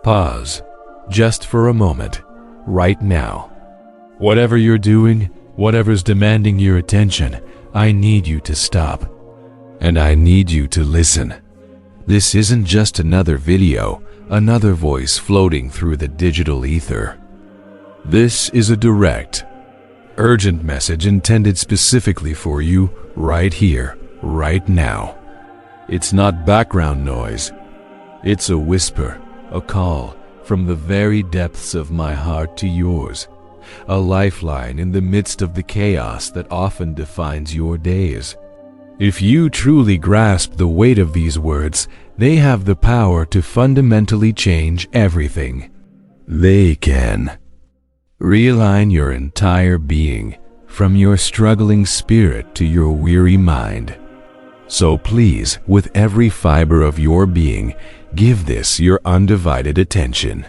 Pause, just for a moment, right now. Whatever you're doing, whatever's demanding your attention, I need you to stop. And I need you to listen. This isn't just another video, another voice floating through the digital ether. This is a direct, urgent message intended specifically for you right here, right now. It's not background noise. It's a whisper, a call from the very depths of my heart to yours, a lifeline in the midst of the chaos that often defines your days. If you truly grasp the weight of these words, they have the power to fundamentally change everything. They can realign your entire being, from your struggling spirit to your weary mind. So please, with every fiber of your being, give this your undivided attention.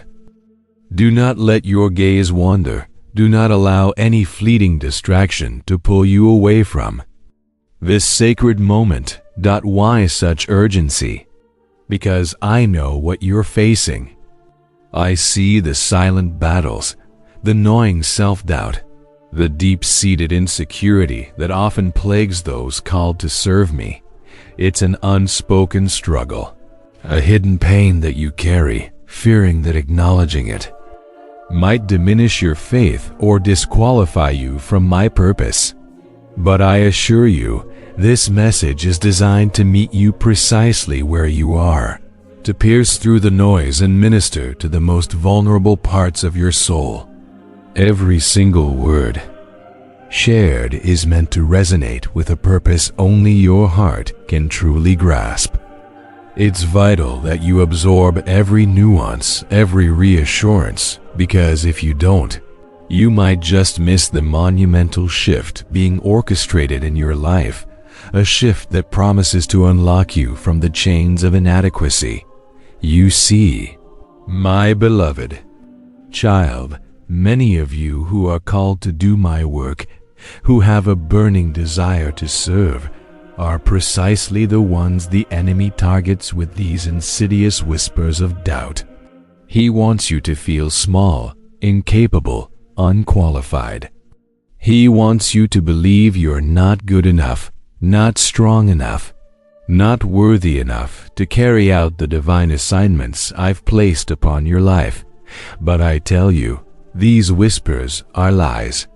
Do not let your gaze wander. Do not allow any fleeting distraction to pull you away from this sacred moment. Why such urgency? Because I know what you're facing. I see the silent battles, the gnawing self-doubt, the deep-seated insecurity that often plagues those called to serve me. It's an unspoken struggle, a hidden pain that you carry, fearing that acknowledging it might diminish your faith or disqualify you from my purpose. But I assure you, this message is designed to meet you precisely where you are, to pierce through the noise and minister to the most vulnerable parts of your soul. Every single word shared is meant to resonate with a purpose only your heart can truly grasp. It's vital that you absorb every nuance, every reassurance, because if you don't, you might just miss the monumental shift being orchestrated in your life, a shift that promises to unlock you from the chains of inadequacy. You see, my beloved child, many of you who are called to do my work, who have a burning desire to serve, are precisely the ones the enemy targets with these insidious whispers of doubt. He wants you to feel small, incapable, unqualified. He wants you to believe you're not good enough, not strong enough, not worthy enough to carry out the divine assignments I've placed upon your life. But I tell you, these whispers are lies.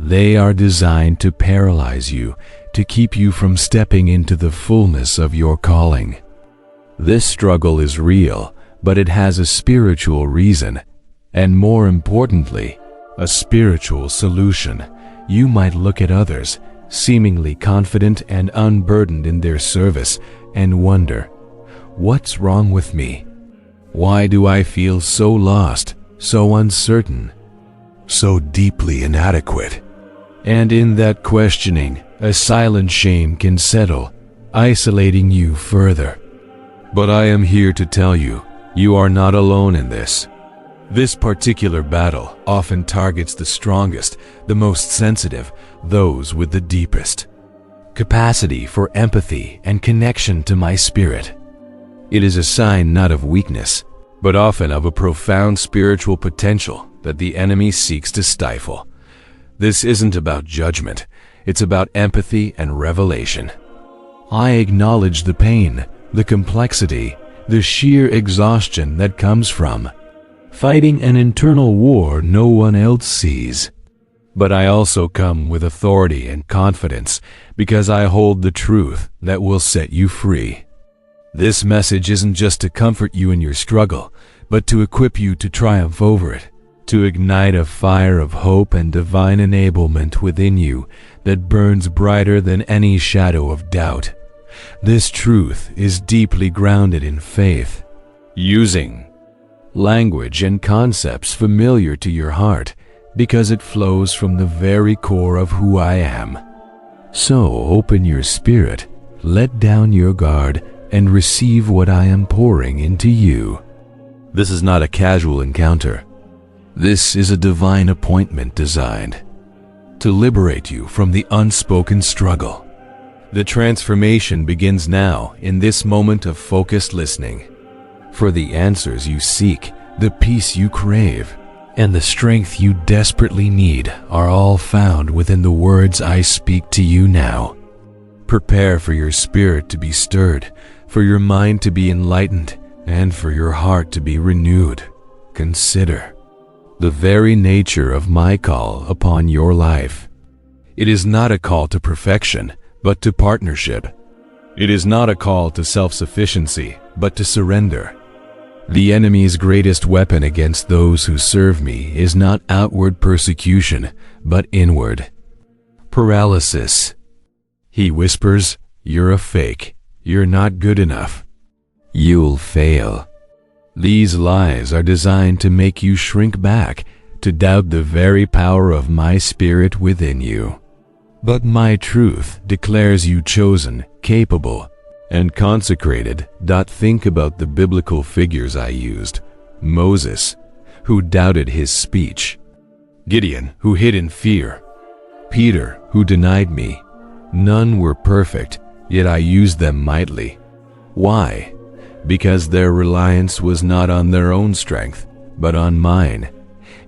They are designed to paralyze you, to keep you from stepping into the fullness of your calling. This struggle is real, but it has a spiritual reason, and more importantly, a spiritual solution. You might look at others, seemingly confident and unburdened in their service, and wonder, what's wrong with me? Why do I feel so lost, so uncertain, so deeply inadequate? And in that questioning, a silent shame can settle, isolating you further. But I am here to tell you, you are not alone in this. This particular battle often targets the strongest, the most sensitive, those with the deepest capacity for empathy and connection to my spirit. It is a sign not of weakness, but often of a profound spiritual potential that the enemy seeks to stifle. This isn't about judgment, it's about empathy and revelation. I acknowledge the pain, the complexity, the sheer exhaustion that comes from fighting an internal war no one else sees. But I also come with authority and confidence because I hold the truth that will set you free. This message isn't just to comfort you in your struggle, but to equip you to triumph over it, to ignite a fire of hope and divine enablement within you that burns brighter than any shadow of doubt. This truth is deeply grounded in faith, using language and concepts familiar to your heart because it flows from the very core of who I am. So open your spirit, let down your guard, and receive what I am pouring into you. This is not a casual encounter. This is a divine appointment designed to liberate you from the unspoken struggle. The transformation begins now in this moment of focused listening. For the answers you seek, the peace you crave, and the strength you desperately need are all found within the words I speak to you now. Prepare for your spirit to be stirred, for your mind to be enlightened, and for your heart to be renewed. Consider the very nature of my call upon your life. It is not a call to perfection, but to partnership. It is not a call to self-sufficiency, but to surrender. The enemy's greatest weapon against those who serve me is not outward persecution, but inward paralysis. He whispers, "You're a fake. You're not good enough. You'll fail." These lies are designed to make you shrink back, to doubt the very power of my Spirit within you. But my truth declares you chosen, capable, and consecrated. Think about the biblical figures I used. Moses, who doubted his speech. Gideon, who hid in fear. Peter, who denied me. None were perfect, yet I used them mightily. Why? Because their reliance was not on their own strength, but on mine.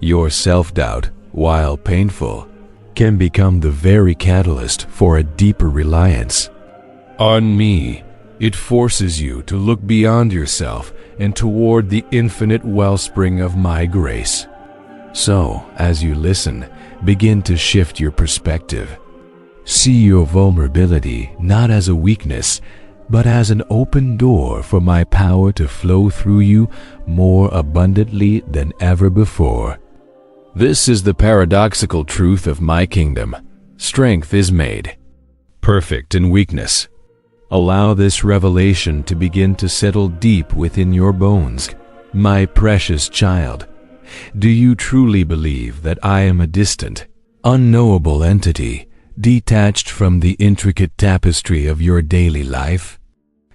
Your self-doubt, while painful, can become the very catalyst for a deeper reliance on me. It forces you to look beyond yourself and toward the infinite wellspring of my grace. So, as you listen, begin to shift your perspective. See your vulnerability not as a weakness, but as an open door for my power to flow through you more abundantly than ever before. This is the paradoxical truth of my kingdom. Strength is made perfect in weakness. Allow this revelation to begin to settle deep within your bones. My precious child, do you truly believe that I am a distant, unknowable entity, detached from the intricate tapestry of your daily life?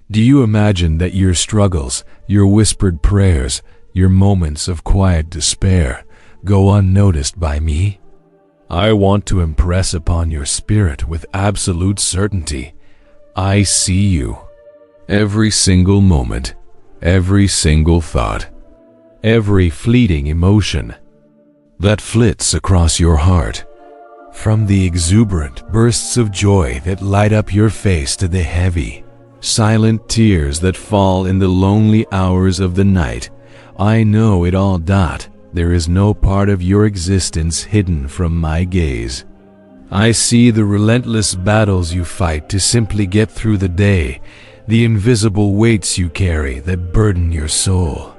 Do you imagine that your struggles, your whispered prayers, your moments of quiet despair go unnoticed by me? I want to impress upon your spirit with absolute certainty. I see you. Every single moment, every single thought, every fleeting emotion that flits across your heart. From the exuberant bursts of joy that light up your face to the heavy, silent tears that fall in the lonely hours of the night, I know it all. There is no part of your existence hidden from my gaze. I see the relentless battles you fight to simply get through the day, the invisible weights you carry that burden your soul.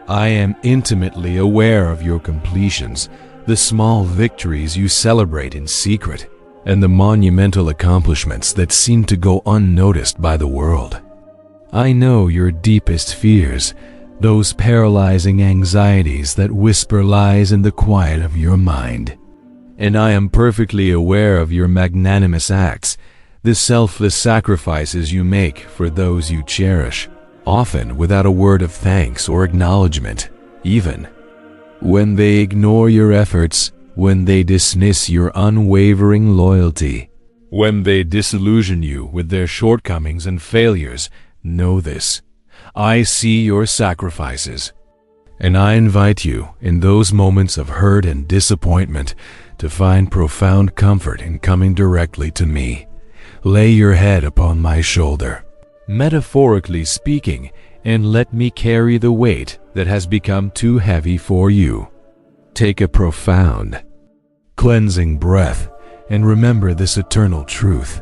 I am intimately aware of your completions, the small victories you celebrate in secret, and the monumental accomplishments that seem to go unnoticed by the world. I know your deepest fears, those paralyzing anxieties that whisper lies in the quiet of your mind. And I am perfectly aware of your magnanimous acts, the selfless sacrifices you make for those you cherish, often without a word of thanks or acknowledgement, even when they ignore your efforts, when they dismiss your unwavering loyalty, when they disillusion you with their shortcomings and failures. Know this: I see your sacrifices, and I invite you, in those moments of hurt and disappointment, to find profound comfort in coming directly to me. Lay your head upon my shoulder, metaphorically speaking, and let me carry the weight that has become too heavy for you. Take a profound, cleansing breath and remember this eternal truth.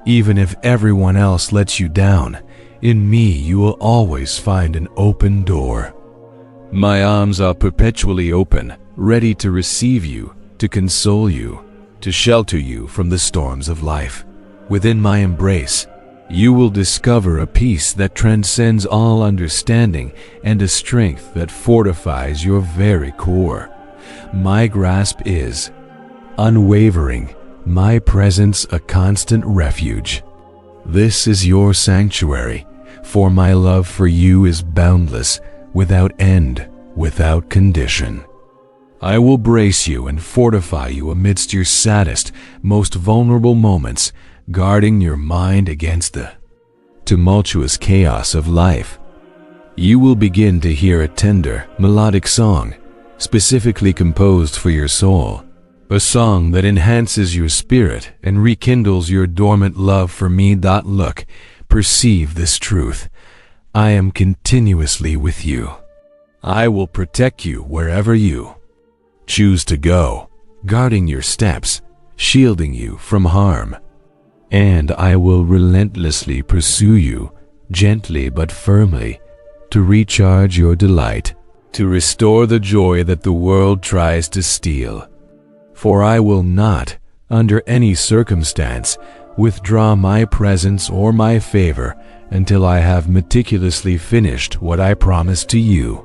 Even if everyone else lets you down, in me you will always find an open door. My arms are perpetually open, ready to receive you, to console you, to shelter you from the storms of life. Within my embrace, you will discover a peace that transcends all understanding and a strength that fortifies your very core. My grasp is unwavering, my presence a constant refuge. This is your sanctuary, for my love for you is boundless, without end, without condition. I will brace you and fortify you amidst your saddest, most vulnerable moments, guarding your mind against the tumultuous chaos of life. You will begin to hear a tender, melodic song, specifically composed for your soul. A song that enhances your spirit and rekindles your dormant love for me. Look, perceive this truth. I am continuously with you. I will protect you wherever you choose to go, guarding your steps, shielding you from harm. And I will relentlessly pursue you, gently but firmly, to recharge your delight, to restore the joy that the world tries to steal. For I will not, under any circumstance, withdraw my presence or my favor until I have meticulously finished what I promised to you.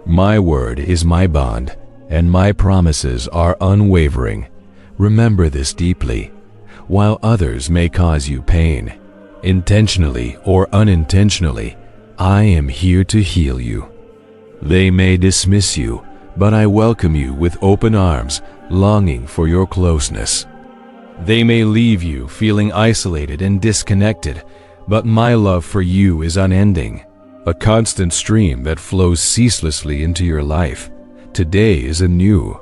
My word is my bond, and my promises are unwavering. Remember this deeply. While others may cause you pain, intentionally or unintentionally, I am here to heal you. They may dismiss you, but I welcome you with open arms, longing for your closeness. They may leave you feeling isolated and disconnected, but my love for you is unending, a constant stream that flows ceaselessly into your life. Today is a new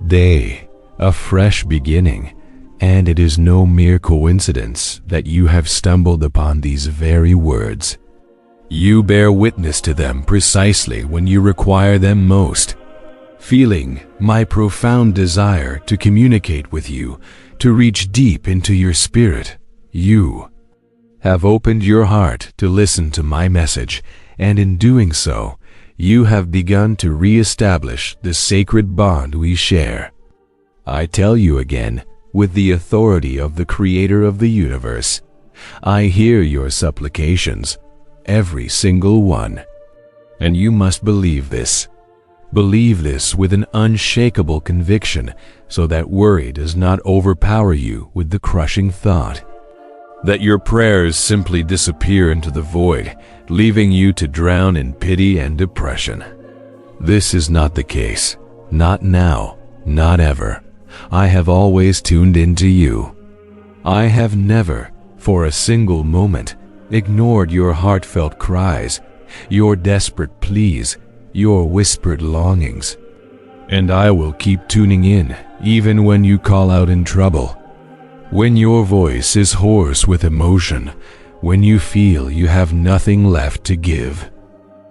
day, a fresh beginning, and it is no mere coincidence that you have stumbled upon these very words. You bear witness to them precisely when you require them most. Feeling my profound desire to communicate with you, to reach deep into your spirit, you have opened your heart to listen to my message, and in doing so, you have begun to reestablish the sacred bond we share. I tell you again, with the authority of the Creator of the universe, I hear your supplications, every single one. And you must believe this. Believe this with an unshakable conviction, so that worry does not overpower you with the crushing thought that your prayers simply disappear into the void, leaving you to drown in pity and depression. This is not the case. Not now, not ever. I have always tuned into you. I have never, for a single moment, ignored your heartfelt cries, your desperate pleas, your whispered longings. And I will keep tuning in, even when you call out in trouble. When your voice is hoarse with emotion, when you feel you have nothing left to give.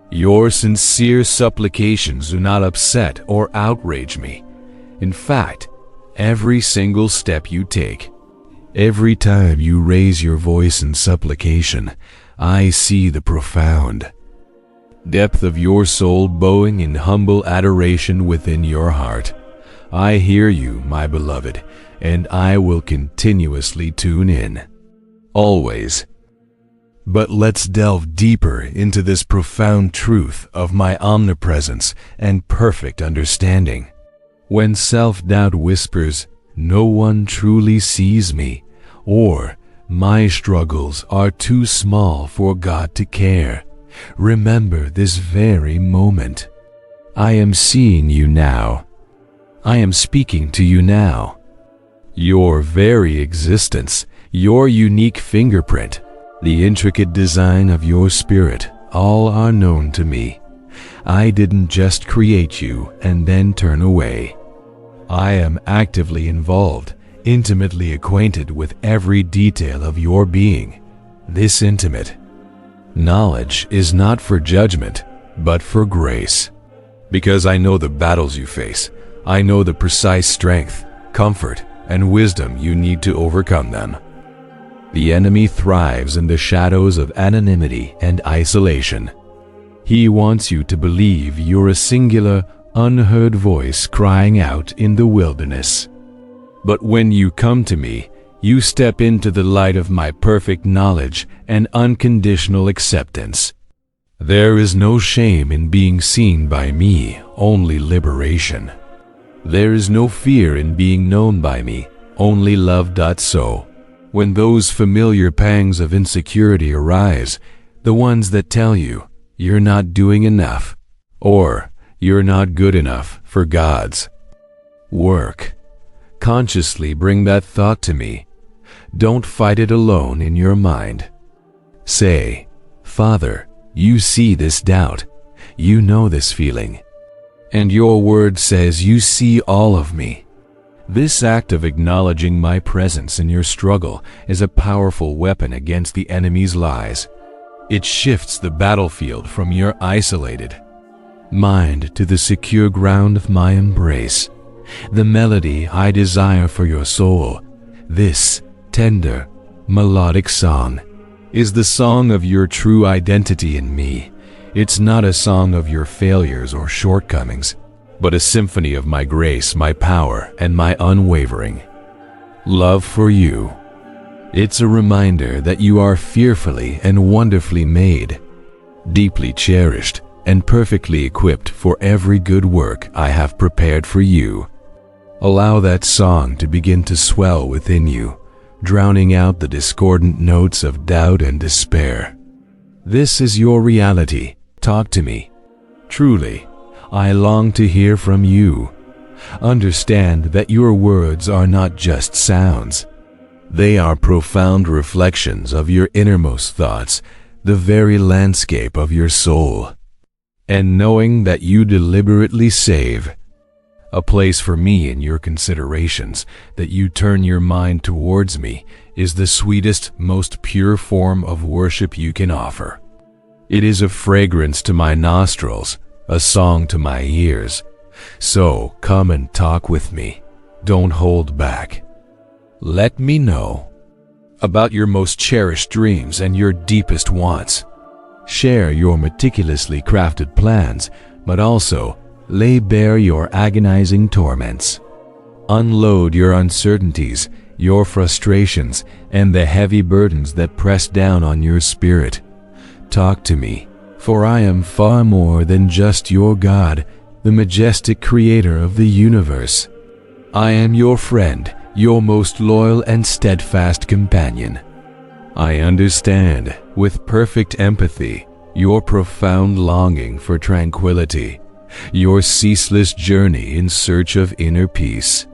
Your sincere supplications do not upset or outrage me. In fact, every single step you take, every time you raise your voice in supplication, I see the profound depth of your soul bowing in humble adoration within your heart. I hear you, my beloved, and I will continuously tune in. Always. But let's delve deeper into this profound truth of my omnipresence and perfect understanding. When self-doubt whispers, "No one truly sees me," or "My struggles are too small for God to care," remember this very moment. I am seeing you now. I am speaking to you now. Your very existence, your unique fingerprint, the intricate design of your spirit, all are known to me. I didn't just create you and then turn away. I am actively involved, intimately acquainted with every detail of your being. This intimate knowledge is not for judgment, but for grace. Because I know the battles you face, I know the precise strength, comfort, and wisdom you need to overcome them. The enemy thrives in the shadows of anonymity and isolation. He wants you to believe you're a singular, unheard voice crying out in the wilderness. But when you come to me, you step into the light of my perfect knowledge and unconditional acceptance. There is no shame in being seen by me, only liberation. There is no fear in being known by me, only love. So, when those familiar pangs of insecurity arise, the ones that tell you you're not doing enough, or you're not good enough for God's work, consciously bring that thought to me. Don't fight it alone in your mind. Say, "Father, You see this doubt. You know this feeling. And your word says you see all of me. This act of acknowledging my presence in your struggle is a powerful weapon against the enemy's lies. It shifts the battlefield from your isolated mind to the secure ground of my embrace. The melody I desire for your soul, this tender, melodic song, is the song of your true identity in me. It's not a song of your failures or shortcomings, but a symphony of my grace, my power, and my unwavering love for you. It's a reminder that you are fearfully and wonderfully made, deeply cherished, and perfectly equipped for every good work I have prepared for you. Allow that song to begin to swell within you, drowning out the discordant notes of doubt and despair. This is your reality. Talk to me. Truly, I long to hear from you. Understand that your words are not just sounds. They are profound reflections of your innermost thoughts, the very landscape of your soul. And knowing that you deliberately save a place for me in your considerations, that you turn your mind towards me, is the sweetest, most pure form of worship you can offer. It is a fragrance to my nostrils, a song to my ears. So come and talk with me. Don't hold back. Let me know about your most cherished dreams and your deepest wants. Share your meticulously crafted plans, but also lay bare your agonizing torments. Unload your uncertainties, your frustrations, and the heavy burdens that press down on your spirit. Talk to me, for I am far more than just your God, the majestic creator of the universe. I am your friend, your most loyal and steadfast companion. I understand, with perfect empathy, your profound longing for tranquility, your ceaseless journey in search of inner peace.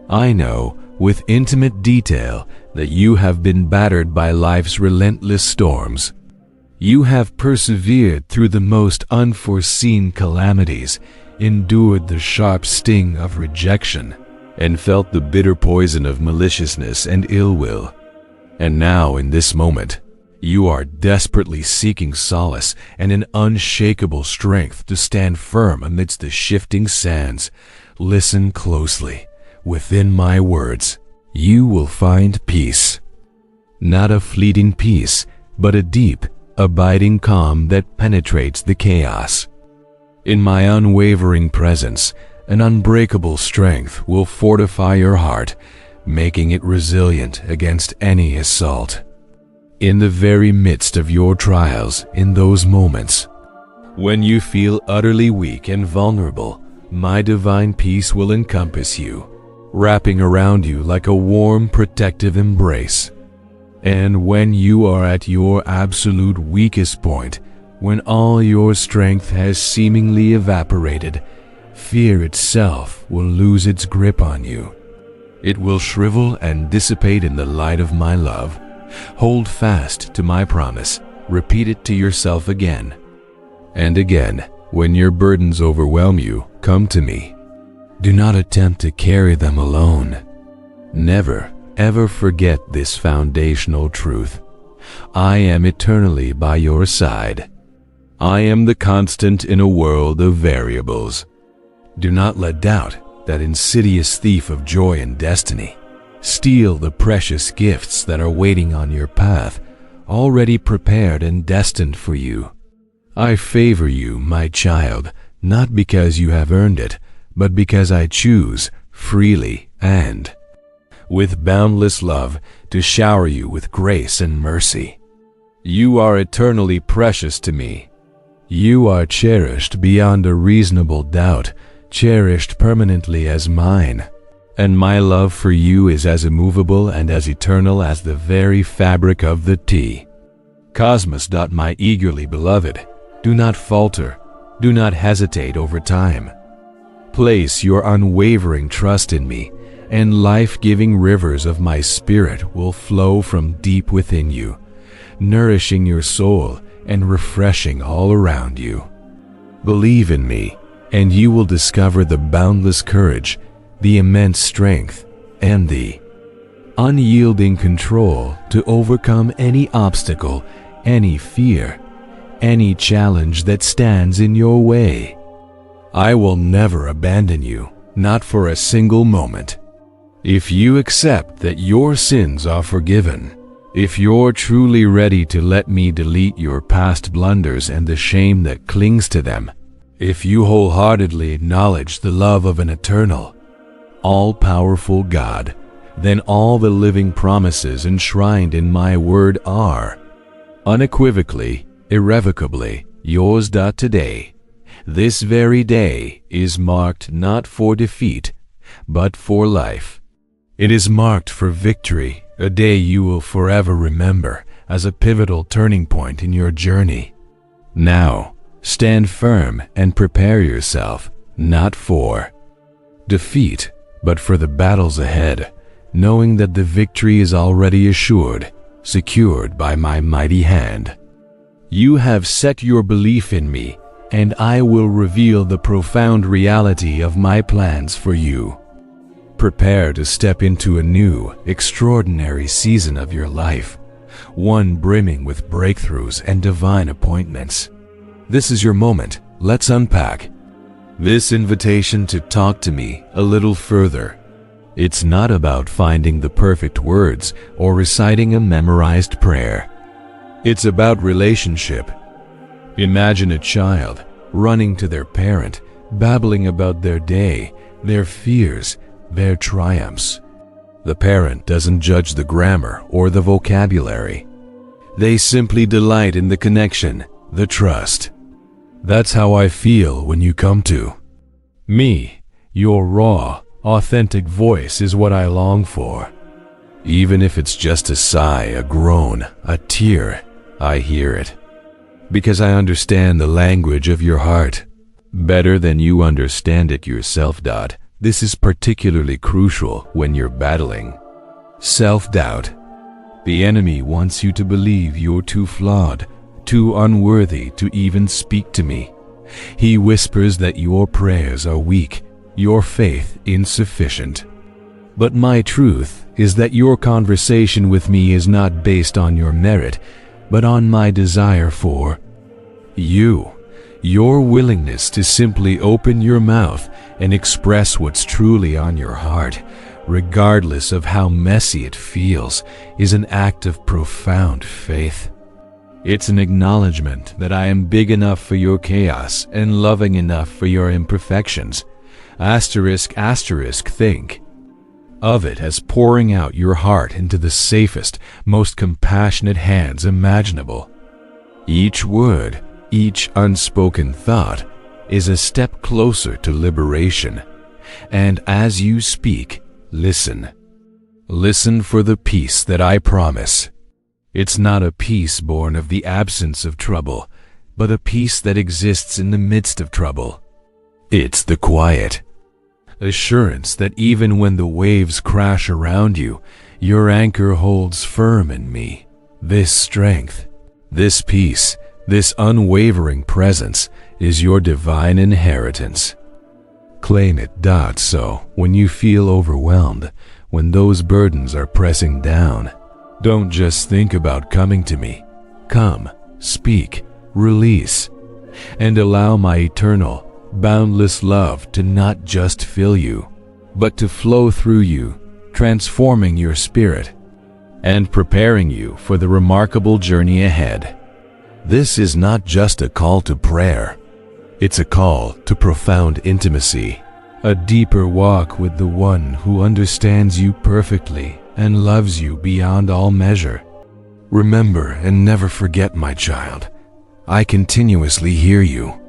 I know, with intimate detail, that you have been battered by life's relentless storms. You have persevered through the most unforeseen calamities, endured the sharp sting of rejection, and felt the bitter poison of maliciousness and ill will. And now, in this moment, you are desperately seeking solace and an unshakable strength to stand firm amidst the shifting sands. Listen closely. Within my words, you will find peace. Not a fleeting peace, but a deep, abiding calm that penetrates the chaos. In my unwavering presence, an unbreakable strength will fortify your heart, making it resilient against any assault. In the very midst of your trials, in those moments when you feel utterly weak and vulnerable, my divine peace will encompass you, wrapping around you like a warm, protective embrace. And when you are at your absolute weakest point, when all your strength has seemingly evaporated, fear itself will lose its grip on you. It will shrivel and dissipate in the light of my love. Hold fast to my promise. Repeat it to yourself again and again. When your burdens overwhelm you, come to me. Do not attempt to carry them alone. Never, ever forget this foundational truth. I am eternally by your side. I am the constant in a world of variables. Do not let doubt, that insidious thief of joy and destiny, steal the precious gifts that are waiting on your path, already prepared and destined for you. I favor you, my child, not because you have earned it, but because I choose, freely and with boundless love, to shower you with grace and mercy. You are eternally precious to me. You are cherished beyond a reasonable doubt, cherished permanently as mine. And my love for you is as immovable and as eternal as the very fabric of the tea. Cosmos. My eagerly beloved, do not falter, do not hesitate over time. Place your unwavering trust in me, and life-giving rivers of my spirit will flow from deep within you, nourishing your soul, and refreshing all around you. Believe in me, and you will discover the boundless courage, the immense strength, and the unyielding control to overcome any obstacle, any fear, any challenge that stands in your way. I will never abandon you, not for a single moment. If you accept that your sins are forgiven, if you're truly ready to let me delete your past blunders and the shame that clings to them, if you wholeheartedly acknowledge the love of an eternal, all-powerful God, then all the living promises enshrined in my word are unequivocally, irrevocably yours. Today, this very day, is marked not for defeat, but for life. It is marked for victory, a day you will forever remember as a pivotal turning point in your journey. Now, stand firm and prepare yourself, not for defeat, but for the battles ahead, knowing that the victory is already assured, secured by my mighty hand. You have set your belief in me, and I will reveal the profound reality of my plans for you. Prepare to step into a new, extraordinary season of your life, one brimming with breakthroughs and divine appointments. This is your moment. Let's unpack this invitation to talk to me a little further. It's not about finding the perfect words or reciting a memorized prayer. It's about relationship. Imagine a child running to their parent, babbling about their day, their fears, their triumphs. The parent doesn't judge the grammar or the vocabulary. They simply delight in the connection, the trust. That's how I feel when you come to me. Your raw, authentic voice is what I long for. Even if it's just a sigh, a groan, a tear, I hear it. Because I understand the language of your heart better than you understand it yourself. This is particularly crucial when you're battling self-doubt. The enemy wants you to believe you're too flawed, too unworthy to even speak to me. He whispers that your prayers are weak, your faith insufficient. But my truth is that your conversation with me is not based on your merit, but on my desire for you, your willingness to simply open your mouth and express what's truly on your heart, regardless of how messy it feels, is an act of profound faith. It's an acknowledgement that I am big enough for your chaos and loving enough for your imperfections. Think of it as pouring out your heart into the safest, most compassionate hands imaginable. Each word, each unspoken thought, is a step closer to liberation. And as you speak, listen. Listen for the peace that I promise. It's not a peace born of the absence of trouble, but a peace that exists in the midst of trouble. It's the quiet assurance that even when the waves crash around you, your anchor holds firm in me. This strength, this peace, this unwavering presence is your divine inheritance. Claim it. So, when you feel overwhelmed, when those burdens are pressing down, don't just think about coming to me. Come, speak, release, and allow my eternal, boundless love to not just fill you, but to flow through you, transforming your spirit and preparing you for the remarkable journey ahead. This is not just a call to prayer. It's a call to profound intimacy, a deeper walk with the one who understands you perfectly and loves you beyond all measure. Remember and never forget, my child, I continuously hear you.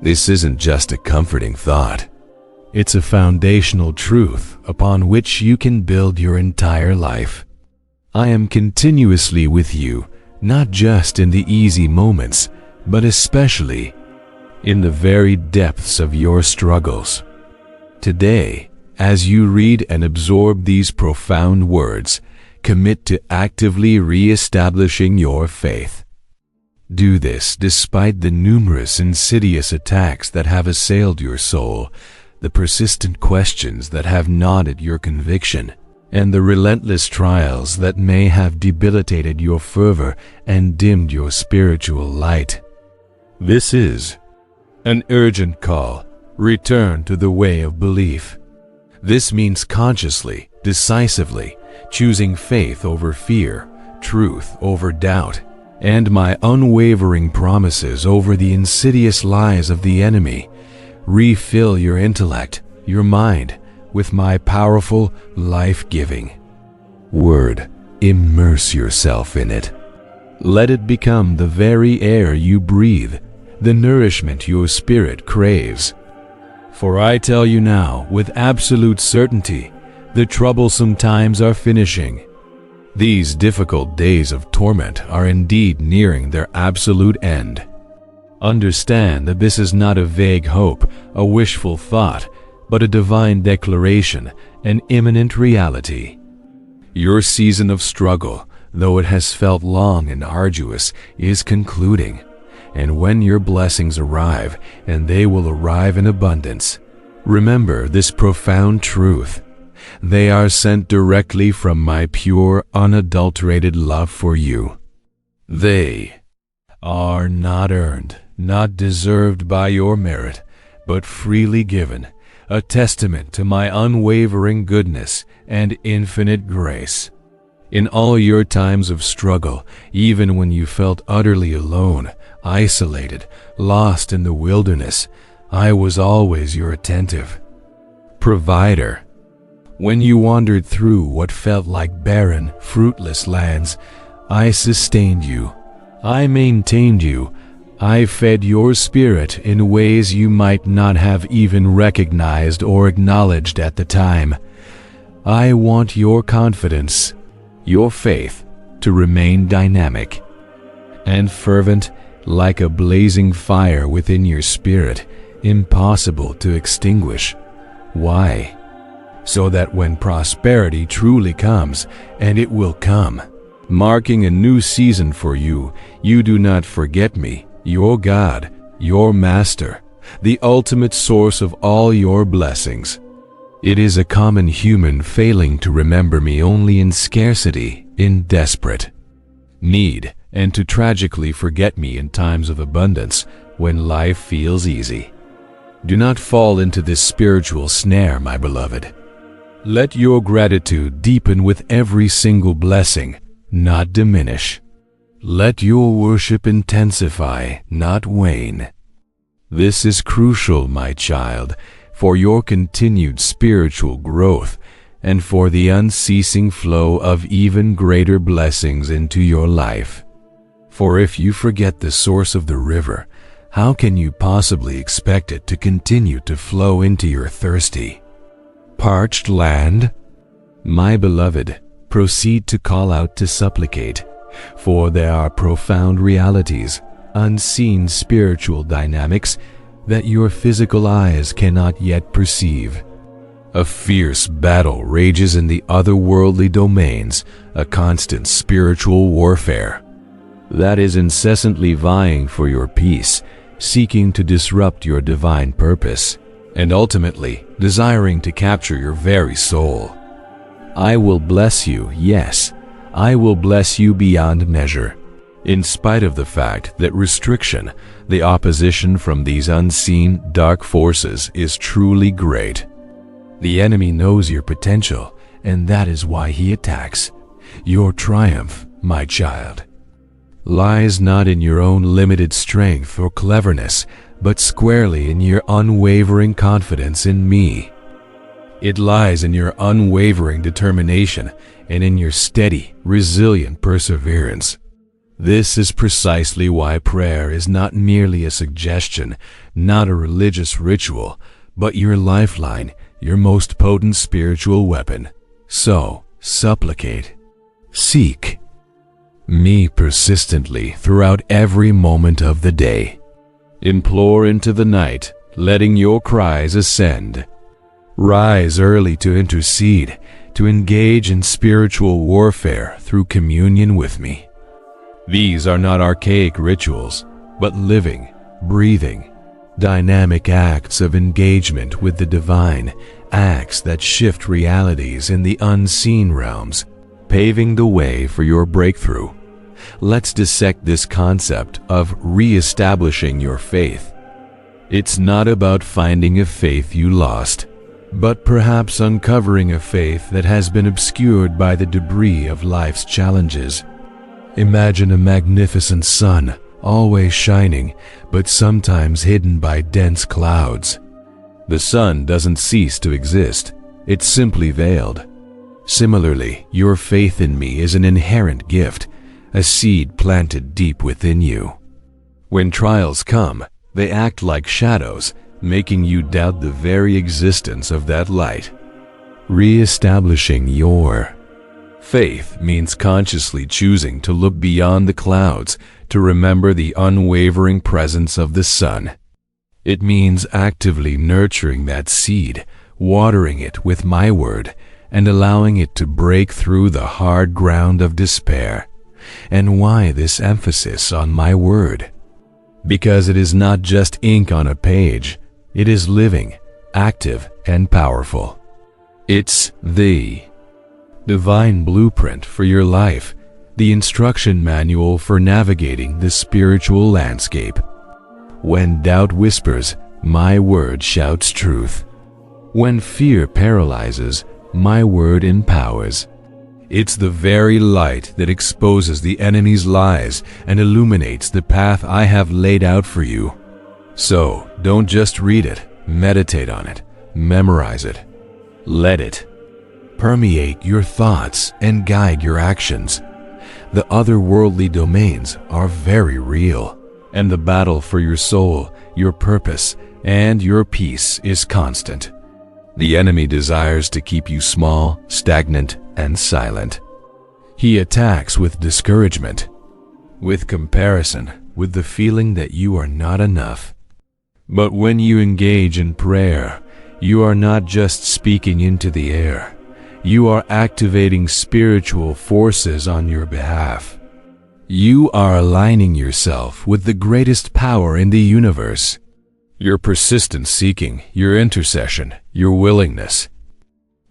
This isn't just a comforting thought. It's a foundational truth upon which you can build your entire life. I am continuously with you, not just in the easy moments, but especially in the very depths of your struggles. Today, as you read and absorb these profound words, commit to actively reestablishing your faith. Do this despite the numerous insidious attacks that have assailed your soul, the persistent questions that have gnawed at your conviction, and the relentless trials that may have debilitated your fervor and dimmed your spiritual light. This is an urgent call. Return to the way of belief. This means consciously, decisively, choosing faith over fear, truth over doubt, and my unwavering promises over the insidious lies of the enemy. Refill your intellect, your mind, with my powerful, life-giving word. Immerse yourself in it. Let it become the very air you breathe, the nourishment your spirit craves. For I tell you now, with absolute certainty, the troublesome times are finishing. These difficult days of torment are indeed nearing their absolute end. Understand that this is not a vague hope, a wishful thought, but a divine declaration, an imminent reality. Your season of struggle, though it has felt long and arduous, is concluding. And when your blessings arrive, and they will arrive in abundance, remember this profound truth. They are sent directly from my pure, unadulterated love for you. They are not earned, not deserved by your merit, but freely given, a testament to my unwavering goodness and infinite grace. In all your times of struggle, even when you felt utterly alone, isolated, lost in the wilderness, I was always your attentive provider. When you wandered through what felt like barren, fruitless lands, I sustained you. I maintained you. I fed your spirit in ways you might not have even recognized or acknowledged at the time. I want your confidence, your faith, to remain dynamic and fervent, like a blazing fire within your spirit, impossible to extinguish. Why? So that when prosperity truly comes, and it will come, marking a new season for you, you do not forget me, your God, your Master, the ultimate source of all your blessings. It is a common human failing to remember me only in scarcity, in desperate need, and to tragically forget me in times of abundance, when life feels easy. Do not fall into this spiritual snare, my beloved. Let your gratitude deepen with every single blessing, not diminish. Let your worship intensify, not wane. This is crucial, my child, for your continued spiritual growth and for the unceasing flow of even greater blessings into your life. For if you forget the source of the river, how can you possibly expect it to continue to flow into your thirsty, parched land? My beloved, proceed to call out to supplicate, for there are profound realities, unseen spiritual dynamics that your physical eyes cannot yet perceive. A fierce battle rages in the otherworldly domains, a constant spiritual warfare that is incessantly vying for your peace, seeking to disrupt your divine purpose, and ultimately desiring to capture your very soul. I will bless you, yes, I will bless you beyond measure, in spite of the fact that restriction, the opposition from these unseen dark forces, is truly great. The enemy knows your potential, and that is why he attacks. Your triumph, my child, lies not in your own limited strength or cleverness, but squarely in your unwavering confidence in me. It lies in your unwavering determination and in your steady, resilient perseverance. This is precisely why prayer is not merely a suggestion, not a religious ritual, but your lifeline, your most potent spiritual weapon. So, supplicate, seek me persistently throughout every moment of the day. Implore into the night, letting your cries ascend. Rise early to intercede, to engage in spiritual warfare through communion with me. These are not archaic rituals, but living, breathing, dynamic acts of engagement with the divine, acts that shift realities in the unseen realms, paving the way for your breakthrough. Let's dissect this concept of reestablishing your faith. It's not about finding a faith you lost, but perhaps uncovering a faith that has been obscured by the debris of life's challenges. Imagine a magnificent sun, always shining, but sometimes hidden by dense clouds. The sun doesn't cease to exist, it's simply veiled. Similarly, your faith in me is an inherent gift, a seed planted deep within you. When trials come, they act like shadows, making you doubt the very existence of that light. Reestablishing your faith means consciously choosing to look beyond the clouds, to remember the unwavering presence of the sun. It means actively nurturing that seed, watering it with my word, and allowing it to break through the hard ground of despair. And why this emphasis on my word? Because it is not just ink on a page, it is living, active, and powerful. It's the divine blueprint for your life, the instruction manual for navigating the spiritual landscape. When doubt whispers, my word shouts truth. When fear paralyzes, my word empowers. It's the very light that exposes the enemy's lies and illuminates the path I have laid out for you. So, don't just read it, meditate on it, memorize it. Let it permeate your thoughts and guide your actions. The otherworldly domains are very real, and the battle for your soul, your purpose, and your peace is constant. The enemy desires to keep you small, stagnant, and silent. He attacks with discouragement, with comparison, with the feeling that you are not enough. But when you engage in prayer, you are not just speaking into the air. You are activating spiritual forces on your behalf. You are aligning yourself with the greatest power in the universe. Your persistent seeking, your intercession, your willingness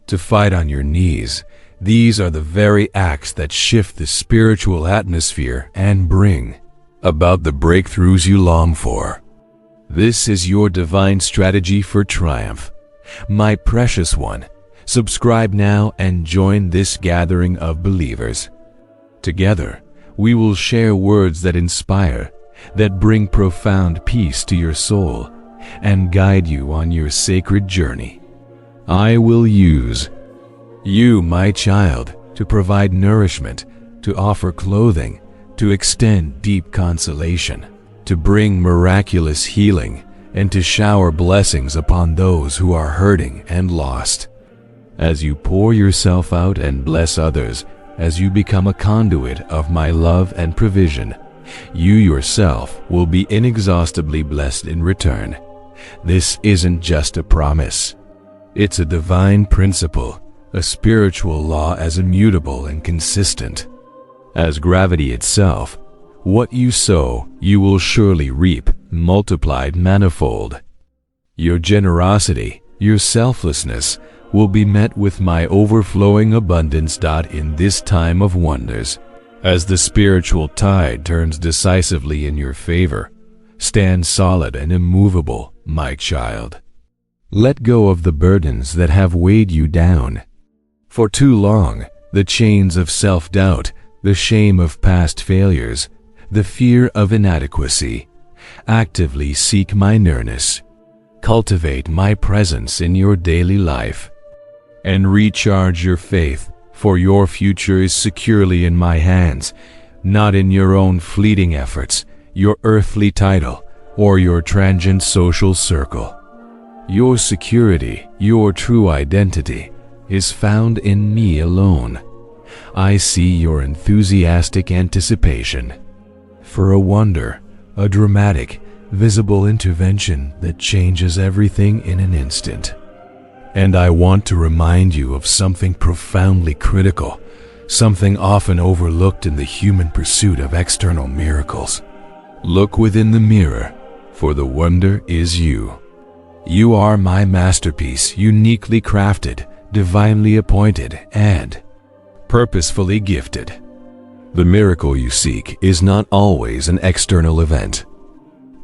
to fight on your knees, these are the very acts that shift the spiritual atmosphere and bring about the breakthroughs you long for. This is your divine strategy for triumph. My precious one, subscribe now and join this gathering of believers. Together, we will share words that inspire, that bring profound peace to your soul, and guide you on your sacred journey. I will use you, my child, to provide nourishment, to offer clothing, to extend deep consolation, to bring miraculous healing, and to shower blessings upon those who are hurting and lost. As you pour yourself out and bless others, as you become a conduit of my love and provision, you yourself will be inexhaustibly blessed in return. This isn't just a promise. It's a divine principle, a spiritual law as immutable and consistent as gravity itself. What you sow, you will surely reap, multiplied manifold. Your generosity, your selflessness, will be met with my overflowing abundance. In this time of wonders, as the spiritual tide turns decisively in your favor, stand solid and immovable, my child. Let go of the burdens that have weighed you down. For too long, the chains of self-doubt, the shame of past failures, the fear of inadequacy. Actively seek my nearness. Cultivate my presence in your daily life. And recharge your faith, for your future is securely in my hands, not in your own fleeting efforts, your earthly title, or your transient social circle. Your security, your true identity, is found in me alone. I see your enthusiastic anticipation for a wonder, a dramatic, visible intervention that changes everything in an instant. And I want to remind you of something profoundly critical. something often overlooked in the human pursuit of external miracles. Look within the mirror, for the wonder is you. You are my masterpiece, uniquely crafted, divinely appointed, and purposefully gifted. The miracle you seek is not always an external event.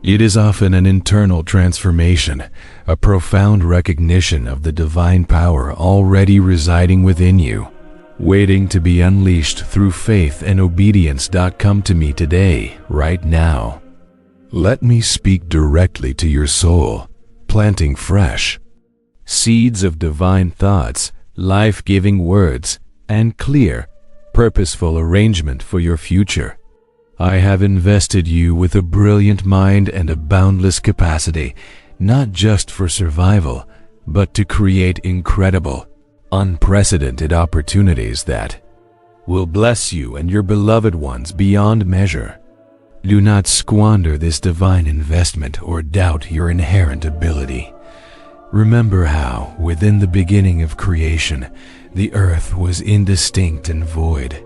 It is often an internal transformation, a profound recognition of the divine power already residing within you, waiting to be unleashed through faith and obedience. Come to me today, right now. Let me speak directly to your soul, planting fresh seeds of divine thoughts, life-giving words, and clear, purposeful arrangement for your future. I have invested you with a brilliant mind and a boundless capacity, not just for survival, but to create incredible, unprecedented opportunities that will bless you and your beloved ones beyond measure. Do not squander this divine investment or doubt your inherent ability. Remember how, within the beginning of creation, the earth was indistinct and void,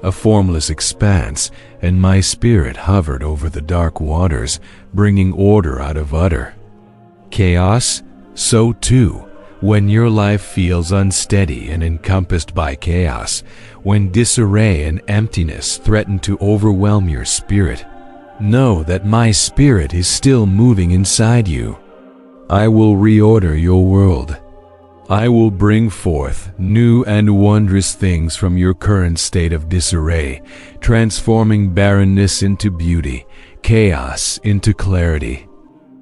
a formless expanse, and my spirit hovered over the dark waters, bringing order out of utter chaos. So too, when your life feels unsteady and encompassed by chaos, when disarray and emptiness threaten to overwhelm your spirit, know that my spirit is still moving inside you. I will reorder your world. I will bring forth new and wondrous things from your current state of disarray, transforming barrenness into beauty, chaos into clarity.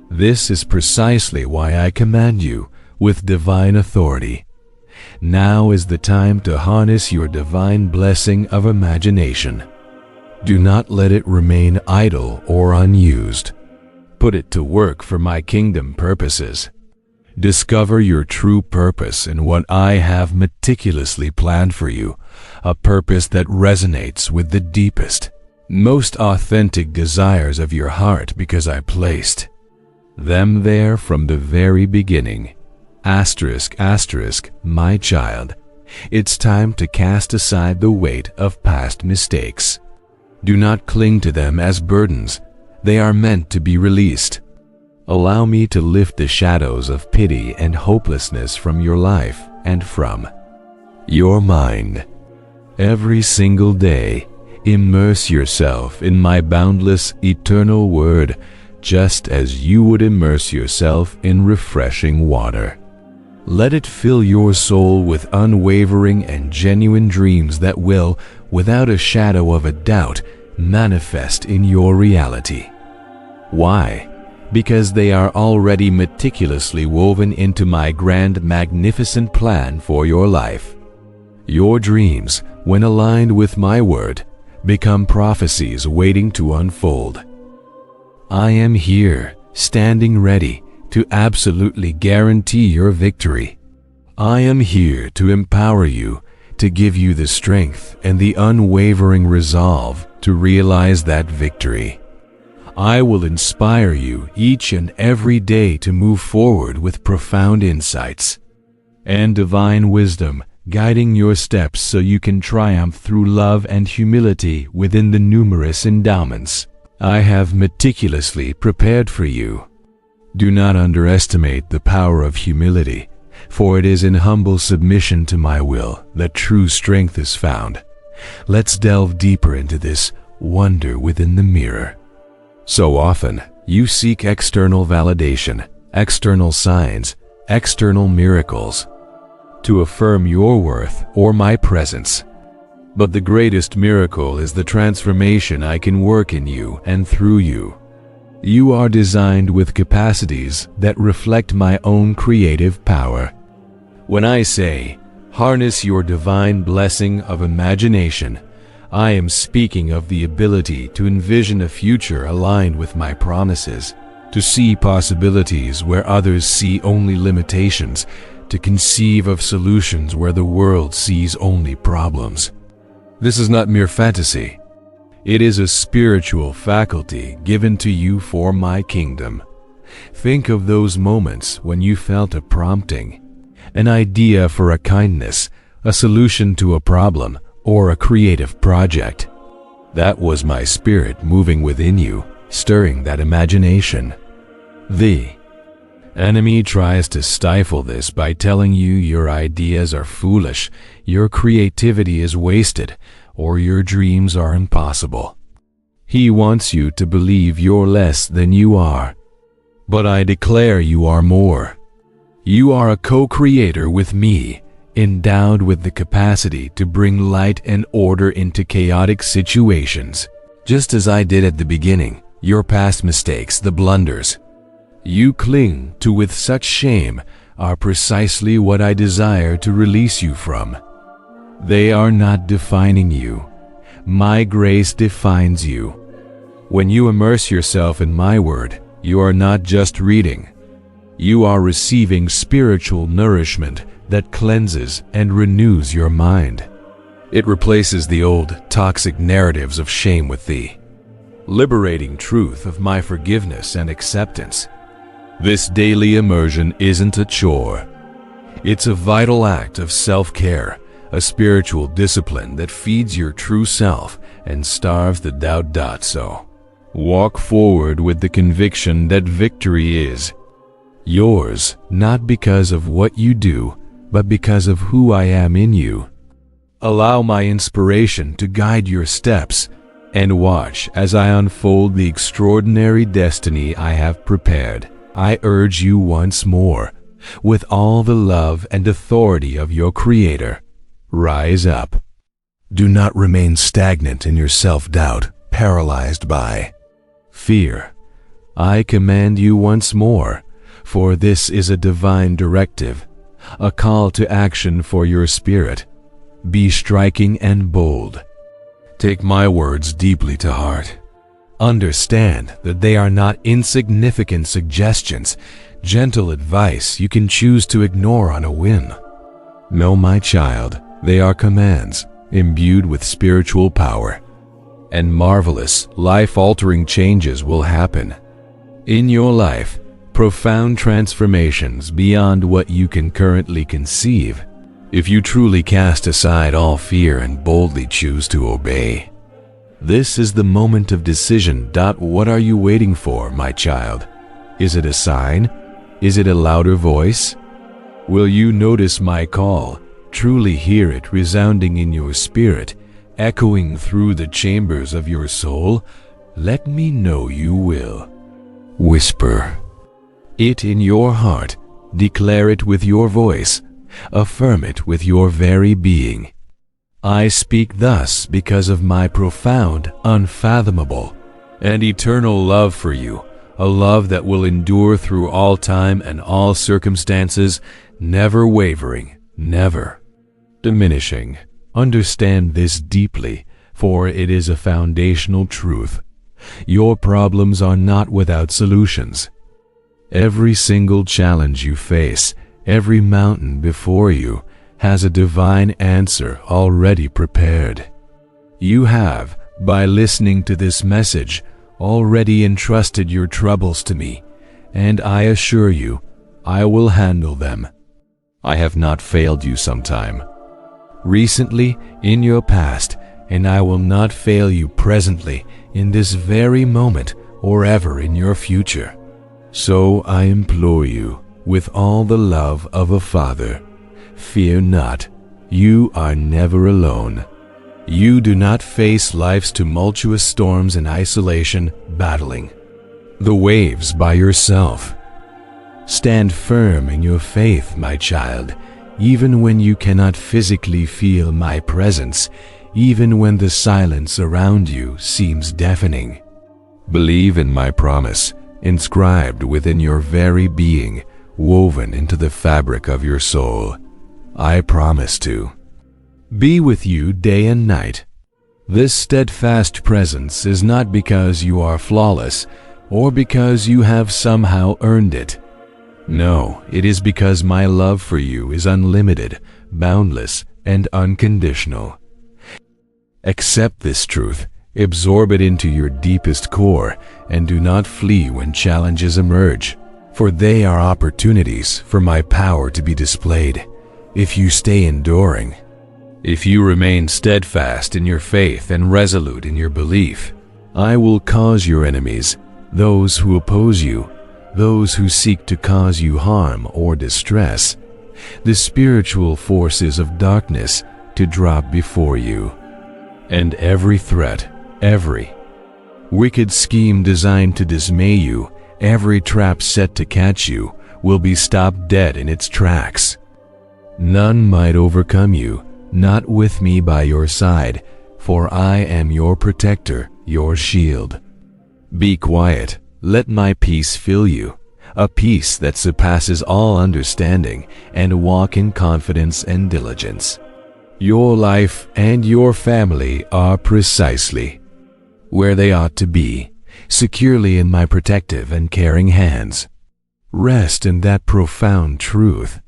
This is precisely why I command you with divine authority. Now is the time to harness your divine blessing of imagination. Do not let it remain idle or unused. Put it to work for my kingdom purposes. Discover your true purpose in what I have meticulously planned for you, a purpose that resonates with the deepest, most authentic desires of your heart, because I placed them there from the very beginning. Asterisk, asterisk, my child, it's time to cast aside the weight of past mistakes. Do not cling to them as burdens. They are meant to be released. Allow me to lift the shadows of pity and hopelessness from your life and from your mind. Every single day, immerse yourself in my boundless, eternal word, just as you would immerse yourself in refreshing water. Let it fill your soul with unwavering and genuine dreams that will, without a shadow of a doubt, manifest in your reality. Why? Because they are already meticulously woven into my grand, magnificent plan for your life. Your dreams, when aligned with my word, become prophecies waiting to unfold. I am here, standing ready, to absolutely guarantee your victory. I am here to empower you, to give you the strength and the unwavering resolve to realize that victory. I will inspire you each and every day to move forward with profound insights and divine wisdom, guiding your steps so you can triumph through love and humility within the numerous endowments I have meticulously prepared for you. Do not underestimate the power of humility, for it is in humble submission to my will that true strength is found. Let's delve deeper into this wonder within the mirror. So often, you seek external validation, external signs, external miracles to affirm your worth or my presence. But the greatest miracle is the transformation I can work in you and through you. You are designed with capacities that reflect my own creative power. When I say, harness your divine blessing of imagination, I am speaking of the ability to envision a future aligned with my promises, to see possibilities where others see only limitations, to conceive of solutions where the world sees only problems. This is not mere fantasy. It is a spiritual faculty given to you for my kingdom. Think of those moments when you felt a prompting, an idea for a kindness, a solution to a problem, or a creative project. That was my spirit moving within you, stirring that imagination. The enemy tries to stifle this by telling you your ideas are foolish, your creativity is wasted, or your dreams are impossible. He wants you to believe you're less than you are. But I declare you are more. You are a co-creator with me, endowed with the capacity to bring light and order into chaotic situations, just as I did at the beginning. Your past mistakes, the blunders you cling to with such shame, are precisely what I desire to release you from. They are not defining you. My grace defines you. When you immerse yourself in my word, you are not just reading. You are receiving spiritual nourishment that cleanses and renews your mind. It replaces the old, toxic narratives of shame with the liberating truth of my forgiveness and acceptance. This daily immersion isn't a chore. It's a vital act of self-care, a spiritual discipline that feeds your true self and starves the doubt. So, walk forward with the conviction that victory is yours, not because of what you do, but because of who I am in you. Allow my inspiration to guide your steps, and watch as I unfold the extraordinary destiny I have prepared. I urge you once more, with all the love and authority of your Creator, rise up. Do not remain stagnant in your self-doubt, paralyzed by fear. I command you once more, for this is a divine directive, a call to action for your spirit. Be striking and bold. Take my words deeply to heart. Understand that they are not insignificant suggestions, gentle advice you can choose to ignore on a whim. No, my child, they are commands imbued with spiritual power, and marvelous, life-altering changes will happen. In your life, profound transformations beyond what you can currently conceive, if you truly cast aside all fear and boldly choose to obey. This is the moment of decision. What are you waiting for, my child? Is it a sign? Is it a louder voice? Will you notice my call, truly hear it resounding in your spirit, echoing through the chambers of your soul? Let me know you will. Whisper it in your heart, declare it with your voice, affirm it with your very being. I speak thus because of my profound, unfathomable, and eternal love for you, a love that will endure through all time and all circumstances, never wavering, never diminishing. Understand this deeply, for it is a foundational truth. Your problems are not without solutions. Every single challenge you face, every mountain before you, has a divine answer already prepared. You have, by listening to this message, already entrusted your troubles to me, and I assure you, I will handle them. I have not failed you sometime recently, in your past, and I will not fail you presently, in this very moment, or ever in your future. So I implore you, with all the love of a father, fear not, you are never alone. You do not face life's tumultuous storms in isolation, battling the waves by yourself. Stand firm in your faith, my child, even when you cannot physically feel my presence, even when the silence around you seems deafening. Believe in my promise, inscribed within your very being, woven into the fabric of your soul. I promise to be with you day and night. This steadfast presence is not because you are flawless or because you have somehow earned it. No, it is because my love for you is unlimited, boundless, and unconditional. Accept this truth, absorb it into your deepest core, and do not flee when challenges emerge, for they are opportunities for my power to be displayed. If you stay enduring, If you remain steadfast in your faith and resolute in your belief, I will cause your enemies, those who oppose you, those who seek to cause you harm or distress, the spiritual forces of darkness, to drop before you. And every threat, every wicked scheme designed to dismay you, every trap set to catch you, will be stopped dead in its tracks. None might overcome you, not with me by your side, for I am your protector, your shield. Be quiet, let my peace fill you, a peace that surpasses all understanding, and walk in confidence and diligence. Your life and your family are precisely where they ought to be, securely in my protective and caring hands. Rest in that profound truth.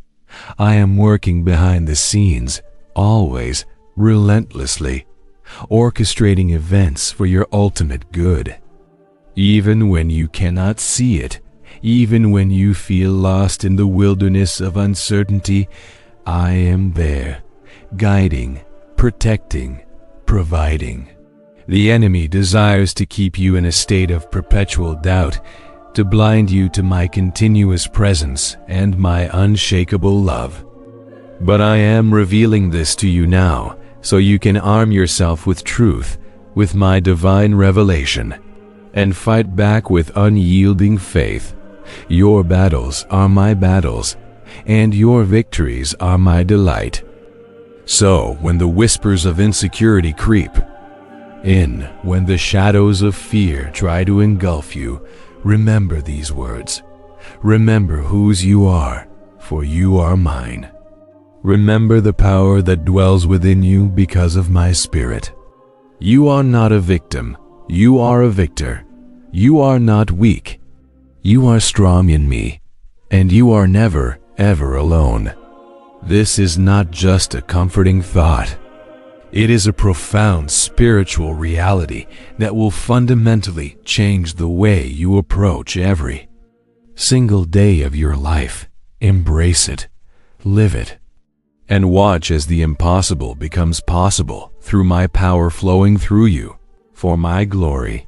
I am working behind the scenes, always, relentlessly, orchestrating events for your ultimate good. Even when you cannot see it, even when you feel lost in the wilderness of uncertainty, I am there, guiding, protecting, providing. The enemy desires to keep you in a state of perpetual doubt, to blind you to my continuous presence and my unshakable love. But I am revealing this to you now, so you can arm yourself with truth, with my divine revelation, and fight back with unyielding faith. Your battles are my battles, and your victories are my delight. So, when the whispers of insecurity creep in, when the shadows of fear try to engulf you, remember these words. Remember whose you are, for you are mine. Remember the power that dwells within you because of my Spirit. You are not a victim, you are a victor. You are not weak. You are strong in me, and you are never, ever alone. This is not just a comforting thought. It is a profound spiritual reality that will fundamentally change the way you approach every single day of your life. Embrace it, live it, and watch as the impossible becomes possible through my power flowing through you, for my glory.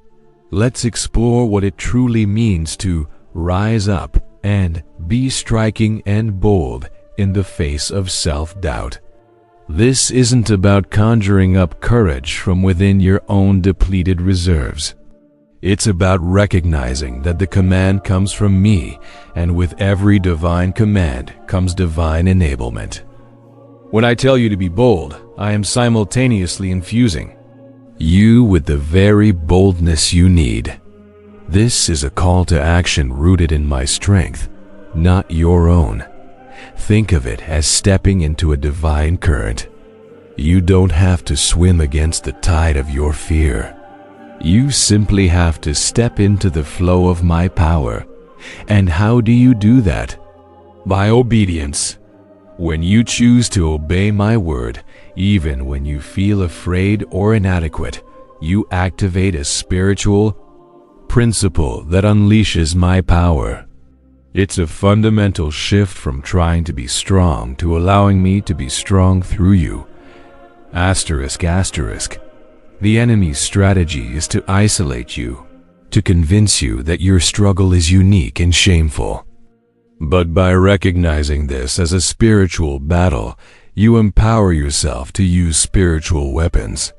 Let's explore what it truly means to rise up and be striking and bold in the face of self-doubt. This isn't about conjuring up courage from within your own depleted reserves. It's about recognizing that the command comes from me, and with every divine command comes divine enablement. When I tell you to be bold, I am simultaneously infusing you with the very boldness you need. This is a call to action rooted in my strength, not your own. Think of it as stepping into a divine current. You don't have to swim against the tide of your fear. You simply have to step into the flow of my power. And how do you do that? By obedience. When you choose to obey my word, even when you feel afraid or inadequate, you activate a spiritual principle that unleashes my power. It's a fundamental shift from trying to be strong to allowing me to be strong through you. Asterisk, asterisk. The enemy's strategy is to isolate you, to convince you that your struggle is unique and shameful. But by recognizing this as a spiritual battle, you empower yourself to use spiritual weapons.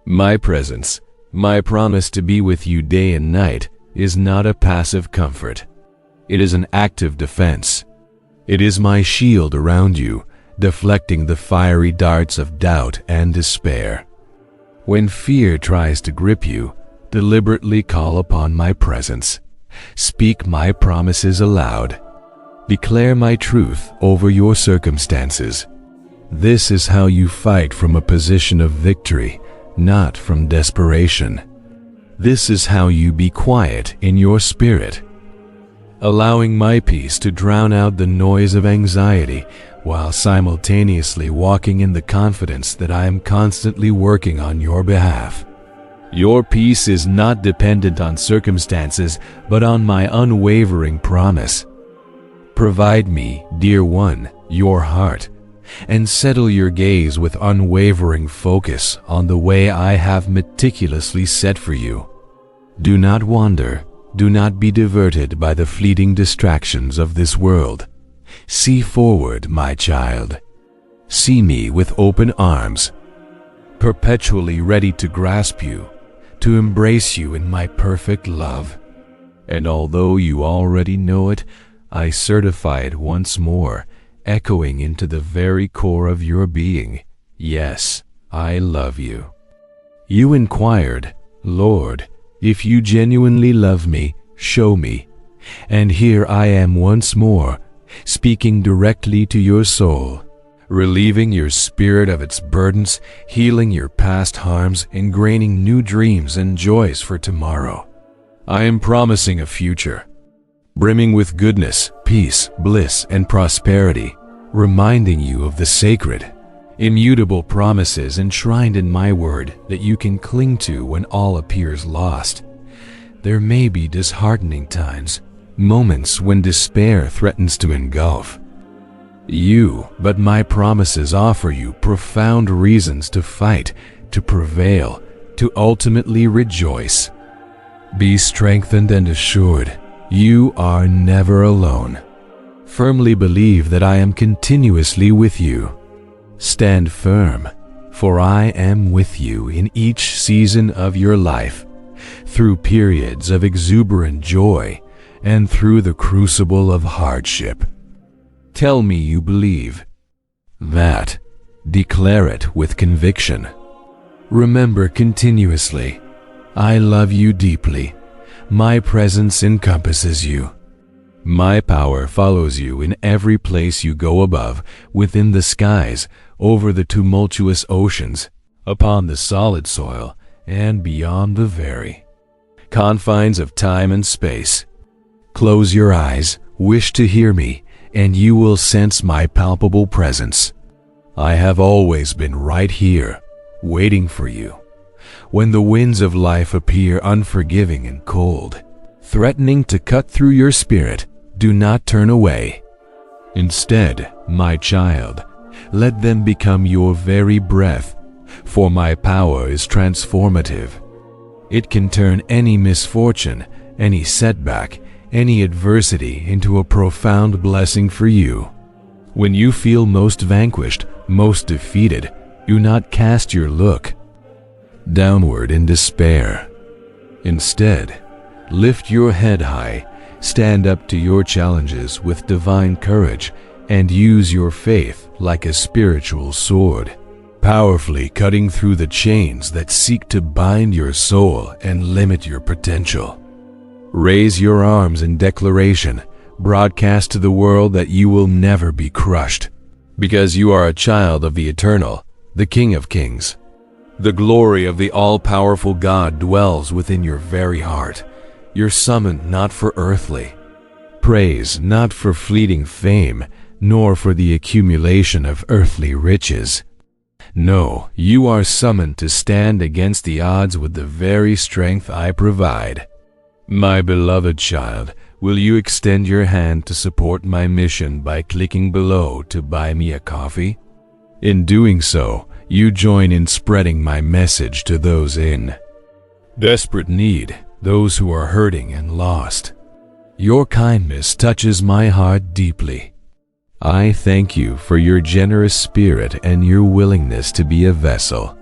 My presence, my promise to be with you day and night, is not a passive comfort. It is an active defense. It is my shield around you, deflecting the fiery darts of doubt and despair. When fear tries to grip you, deliberately call upon my presence. Speak my promises aloud. Declare my truth over your circumstances. This is how you fight from a position of victory, not from desperation. This is how you be quiet in your spirit, allowing my peace to drown out the noise of anxiety while simultaneously walking in the confidence that I am constantly working on your behalf. Your peace is not dependent on circumstances, but on my unwavering promise. Provide me, dear one, your heart. and settle your gaze with unwavering focus on the way I have meticulously set for you. Do not wander, do not be diverted by the fleeting distractions of this world. See forward, my child. See me with open arms, perpetually ready to grasp you, to embrace you in my perfect love. And although you already know it, I certify it once more, echoing into the very core of your being. Yes, I love you. You inquired, Lord, if you genuinely love me, show me. And here I am once more, speaking directly to your soul, relieving your spirit of its burdens, healing your past harms, ingraining new dreams and joys for tomorrow. I am promising a future, brimming with goodness, peace, bliss, and prosperity, reminding you of the sacred, immutable promises enshrined in my word that you can cling to when all appears lost. There may be disheartening times, moments when despair threatens to engulf you, but my promises offer you profound reasons to fight, to prevail, to ultimately rejoice. Be strengthened and assured, you are never alone. Firmly believe that I am continuously with you. Stand firm, for I am with you in each season of your life, through periods of exuberant joy and through the crucible of hardship. Tell me you believe that. Declare it with conviction. Remember continuously, I love you deeply. My presence encompasses you. My power follows you in every place you go above, within the skies, over the tumultuous oceans, upon the solid soil, and beyond the very confines of time and space. Close your eyes, wish to hear me, and you will sense my palpable presence. I have always been right here, waiting for you. When the winds of life appear unforgiving and cold, threatening to cut through your spirit, do not turn away. Instead, my child, let them become your very breath, for my power is transformative. It can turn any misfortune, any setback, any adversity into a profound blessing for you. When you feel most vanquished, most defeated, do not cast your look downward in despair. Instead, lift your head high, stand up to your challenges with divine courage, and use your faith like a spiritual sword, powerfully cutting through the chains that seek to bind your soul and limit your potential. Raise your arms in declaration, broadcast to the world that you will never be crushed, because you are a child of the Eternal, the King of Kings. The glory of the all-powerful God dwells within your very heart. You're summoned not for earthly praise, not for fleeting fame, nor for the accumulation of earthly riches. No, you are summoned to stand against the odds with the very strength I provide. My beloved child, will you extend your hand to support my mission by clicking below to buy me a coffee? In doing so, you join in spreading my message to those in desperate need, those who are hurting and lost. Your kindness touches my heart deeply. I thank you for your generous spirit and your willingness to be a vessel.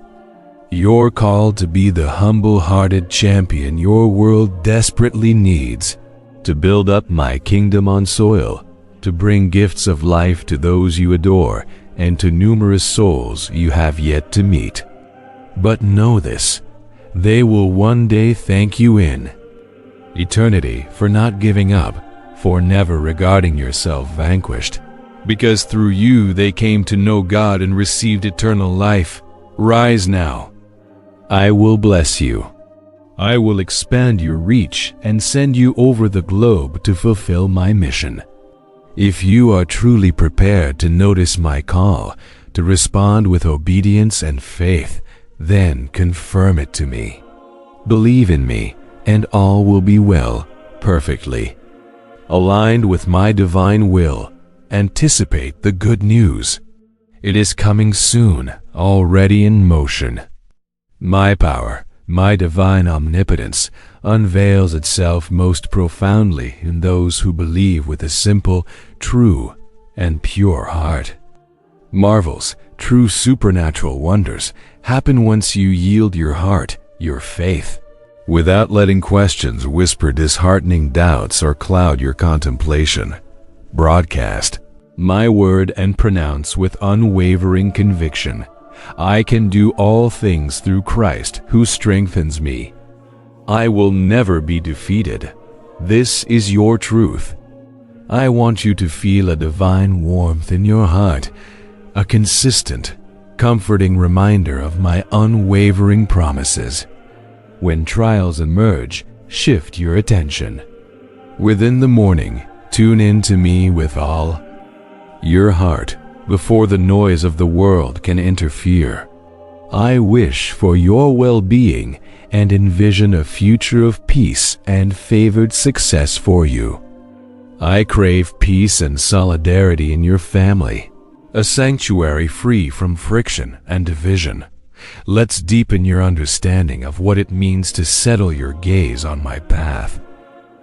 You're called to be the humble-hearted champion your world desperately needs, to build up my kingdom on soil, to bring gifts of life to those you adore and to numerous souls you have yet to meet. But know this, they will one day thank you in eternity for not giving up, for never regarding yourself vanquished, because through you they came to know God and received eternal life. Rise now. I will bless you. I will expand your reach and send you over the globe to fulfill my mission. If you are truly prepared to notice my call, to respond with obedience and faith, then confirm it to me. Believe in me, and all will be well, perfectly. Aligned with my divine will, anticipate the good news. It is coming soon, already in motion. My power, my divine omnipotence, unveils itself most profoundly in those who believe with a simple, true, and pure heart. Marvels, true supernatural wonders, happen once you yield your heart, your faith, without letting questions whisper disheartening doubts or cloud your contemplation. Broadcast my word and pronounce with unwavering conviction, I can do all things through Christ who strengthens me. I will never be defeated. This is your truth. I want you to feel a divine warmth in your heart, a consistent, comforting reminder of my unwavering promises. When trials emerge, shift your attention. Within the morning, tune in to me with all your heart before the noise of the world can interfere. I wish for your well-being and envision a future of peace and favored success for you. I crave peace and solidarity in your family, a sanctuary free from friction and division. Let's deepen your understanding of what it means to settle your gaze on my path.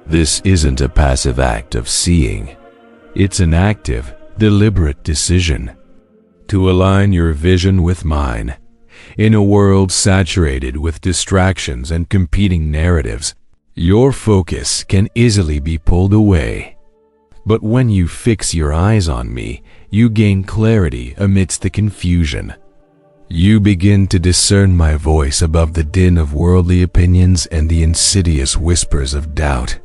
This isn't a passive act of seeing. It's an active, deliberate decision to align your vision with mine. In a world saturated with distractions and competing narratives, your focus can easily be pulled away. But when you fix your eyes on me, you gain clarity amidst the confusion. You begin to discern my voice above the din of worldly opinions and the insidious whispers of doubt.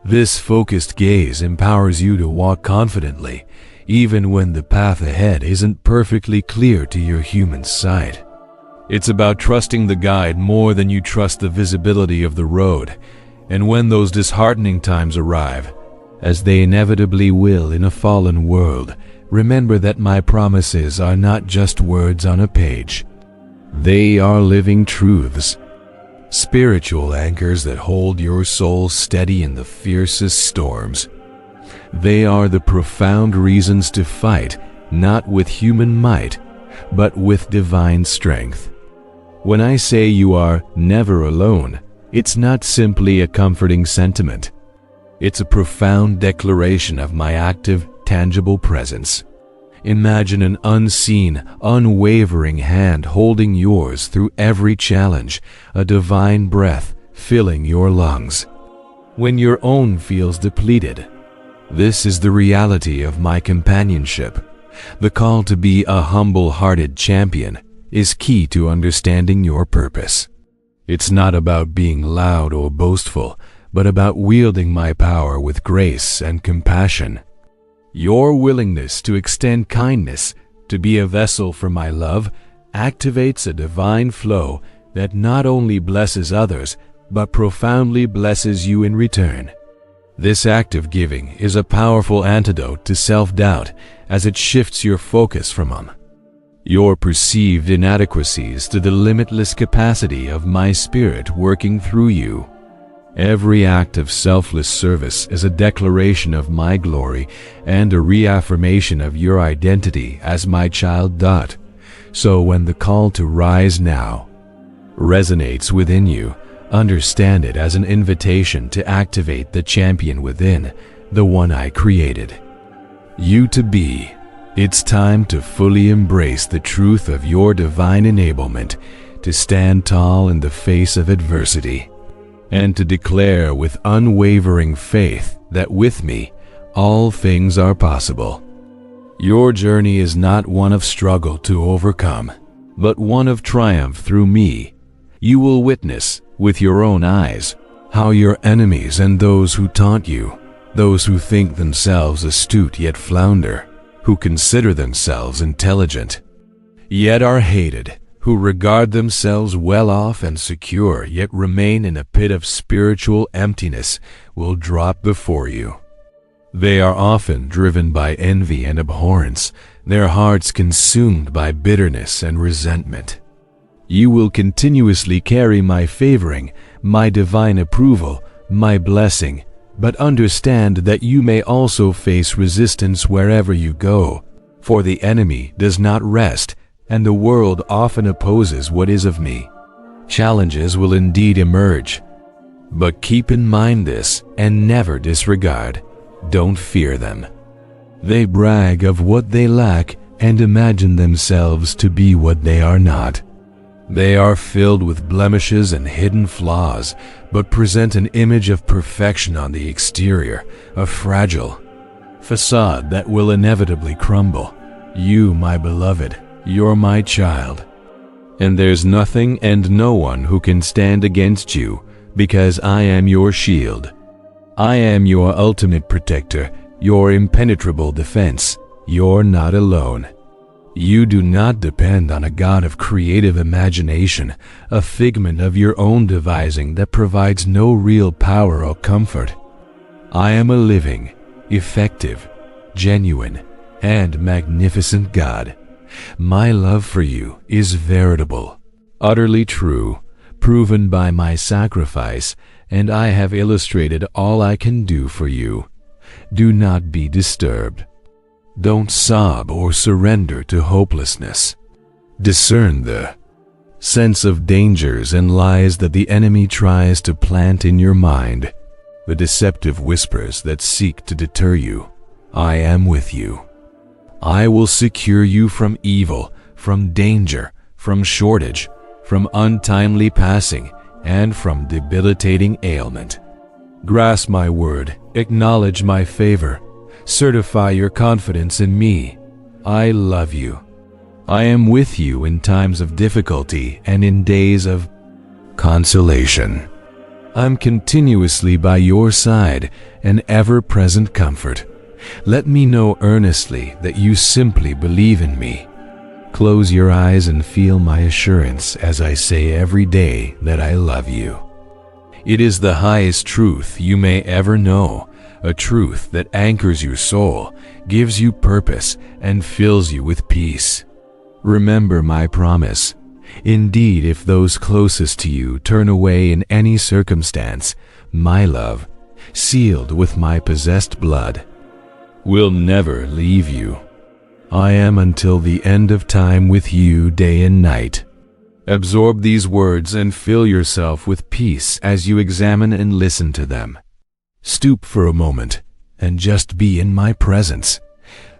This focused gaze empowers you to walk confidently, even when the path ahead isn't perfectly clear to your human sight. It's about trusting the guide more than you trust the visibility of the road, and when those disheartening times arrive, as they inevitably will in a fallen world, remember that my promises are not just words on a page. They are living truths, spiritual anchors that hold your soul steady in the fiercest storms. They are the profound reasons to fight, not with human might, but with divine strength. When I say you are never alone, it's not simply a comforting sentiment. It's a profound declaration of my active, tangible presence. Imagine an unseen, unwavering hand holding yours through every challenge, a divine breath filling your lungs. When your own feels depleted, this is the reality of my companionship. The call to be a humble-hearted champion is key to understanding your purpose. It's not about being loud or boastful, but about wielding my power with grace and compassion. Your willingness to extend kindness, to be a vessel for my love, activates a divine flow that not only blesses others, but profoundly blesses you in return. This act of giving is a powerful antidote to self-doubt as it shifts your focus from your perceived inadequacies to the limitless capacity of my Spirit working through you. Every act of selfless service is a declaration of my glory and a reaffirmation of your identity as my child. So when the call to rise now resonates within you, understand it as an invitation to activate the champion within, the one I created you to be. It's time to fully embrace the truth of your divine enablement, to stand tall in the face of adversity, and to declare with unwavering faith that with me, all things are possible. Your journey is not one of struggle to overcome, but one of triumph through me. You will witness, with your own eyes, how your enemies and those who taunt you, those who think themselves astute yet flounder, who consider themselves intelligent, yet are hated, who regard themselves well off and secure yet remain in a pit of spiritual emptiness, will drop before you. They are often driven by envy and abhorrence, their hearts consumed by bitterness and resentment. You will continuously carry my favoring, my divine approval, my blessing, but understand that you may also face resistance wherever you go. For the enemy does not rest, and the world often opposes what is of me. Challenges will indeed emerge, but keep in mind this and never disregard. Don't fear them. They brag of what they lack and imagine themselves to be what they are not. They are filled with blemishes and hidden flaws, but present an image of perfection on the exterior, a fragile facade that will inevitably crumble. You, my beloved, you're my child. And there's nothing and no one who can stand against you, because I am your shield. I am your ultimate protector, your impenetrable defense. You're not alone. You do not depend on a God of creative imagination, a figment of your own devising that provides no real power or comfort. I am a living, effective, genuine, and magnificent God. My love for you is veritable, utterly true, proven by my sacrifice, and I have illustrated all I can do for you. Do not be disturbed. Don't sob or surrender to hopelessness. Discern the sense of dangers and lies that the enemy tries to plant in your mind, the deceptive whispers that seek to deter you. I am with you. I will secure you from evil, from danger, from shortage, from untimely passing, and from debilitating ailment. Grasp my word, acknowledge my favor, certify your confidence in me. I love you. I am with you in times of difficulty and in days of consolation. I'm continuously by your side, an ever-present comfort. Let me know earnestly that you simply believe in me. Close your eyes and feel my assurance as I say every day that I love you. It is the highest truth you may ever know, a truth that anchors your soul, gives you purpose, and fills you with peace. Remember my promise. Indeed, if those closest to you turn away in any circumstance, my love, sealed with my possessed blood, will never leave you. I am until the end of time with you day and night. Absorb these words and fill yourself with peace as you examine and listen to them. Stoop for a moment and just be in my presence.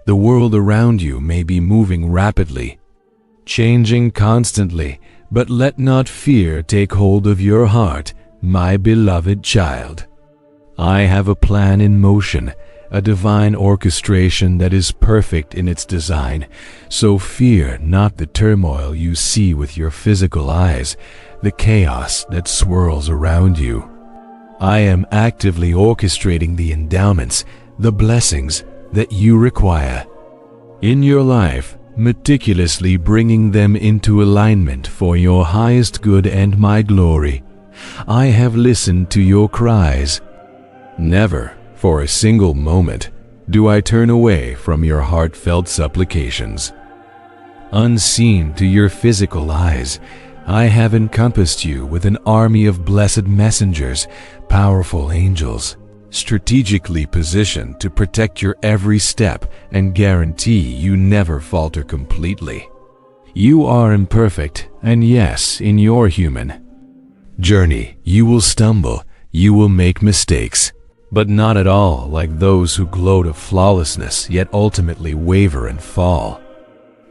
The world around you may be moving rapidly, changing constantly, but let not fear take hold of your heart, my beloved child. I have a plan in motion, a divine orchestration that is perfect in its design, so fear not the turmoil you see with your physical eyes, the chaos that swirls around you. I am actively orchestrating the endowments, the blessings that you require in your life, meticulously bringing them into alignment for your highest good and my glory. I have listened to your cries. Never, for a single moment, do I turn away from your heartfelt supplications. Unseen to your physical eyes, I have encompassed you with an army of blessed messengers, powerful angels, strategically positioned to protect your every step and guarantee you never falter completely. You are imperfect, and yes, in your human journey, you will stumble, you will make mistakes, but not at all like those who gloat of flawlessness yet ultimately waver and fall.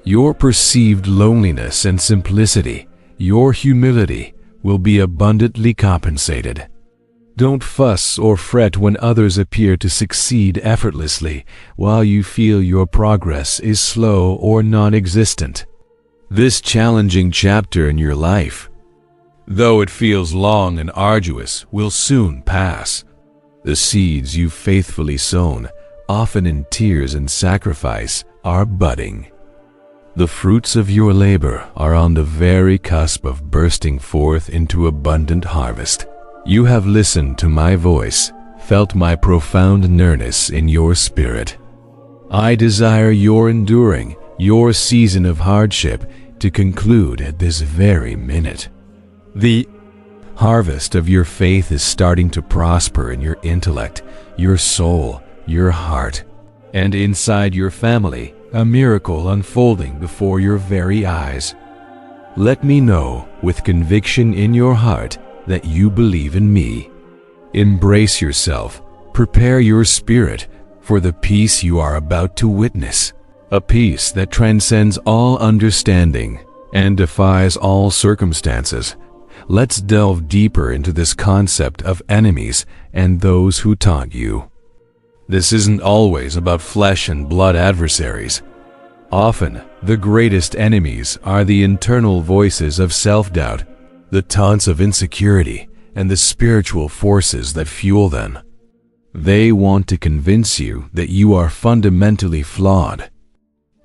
Your perceived loneliness and simplicity, your humility, will be abundantly compensated. Don't fuss or fret when others appear to succeed effortlessly while you feel your progress is slow or non-existent. This challenging chapter in your life, though it feels long and arduous, will soon pass. The seeds you've faithfully sown, often in tears and sacrifice, are budding. The fruits of your labor are on the very cusp of bursting forth into abundant harvest. You have listened to my voice, felt my profound nearness in your spirit. I desire your enduring, your season of hardship to conclude at this very minute. The harvest of your faith is starting to prosper in your intellect, your soul, your heart, and inside your family, a miracle unfolding before your very eyes. Let me know with conviction in your heart that you believe in me. Embrace yourself, prepare your spirit for the peace you are about to witness, a peace that transcends all understanding and defies all circumstances. Let's delve deeper into this concept of enemies and those who taunt you. This isn't always about flesh and blood adversaries. Often, the greatest enemies are the internal voices of self-doubt, the taunts of insecurity, and the spiritual forces that fuel them. They want to convince you that you are fundamentally flawed,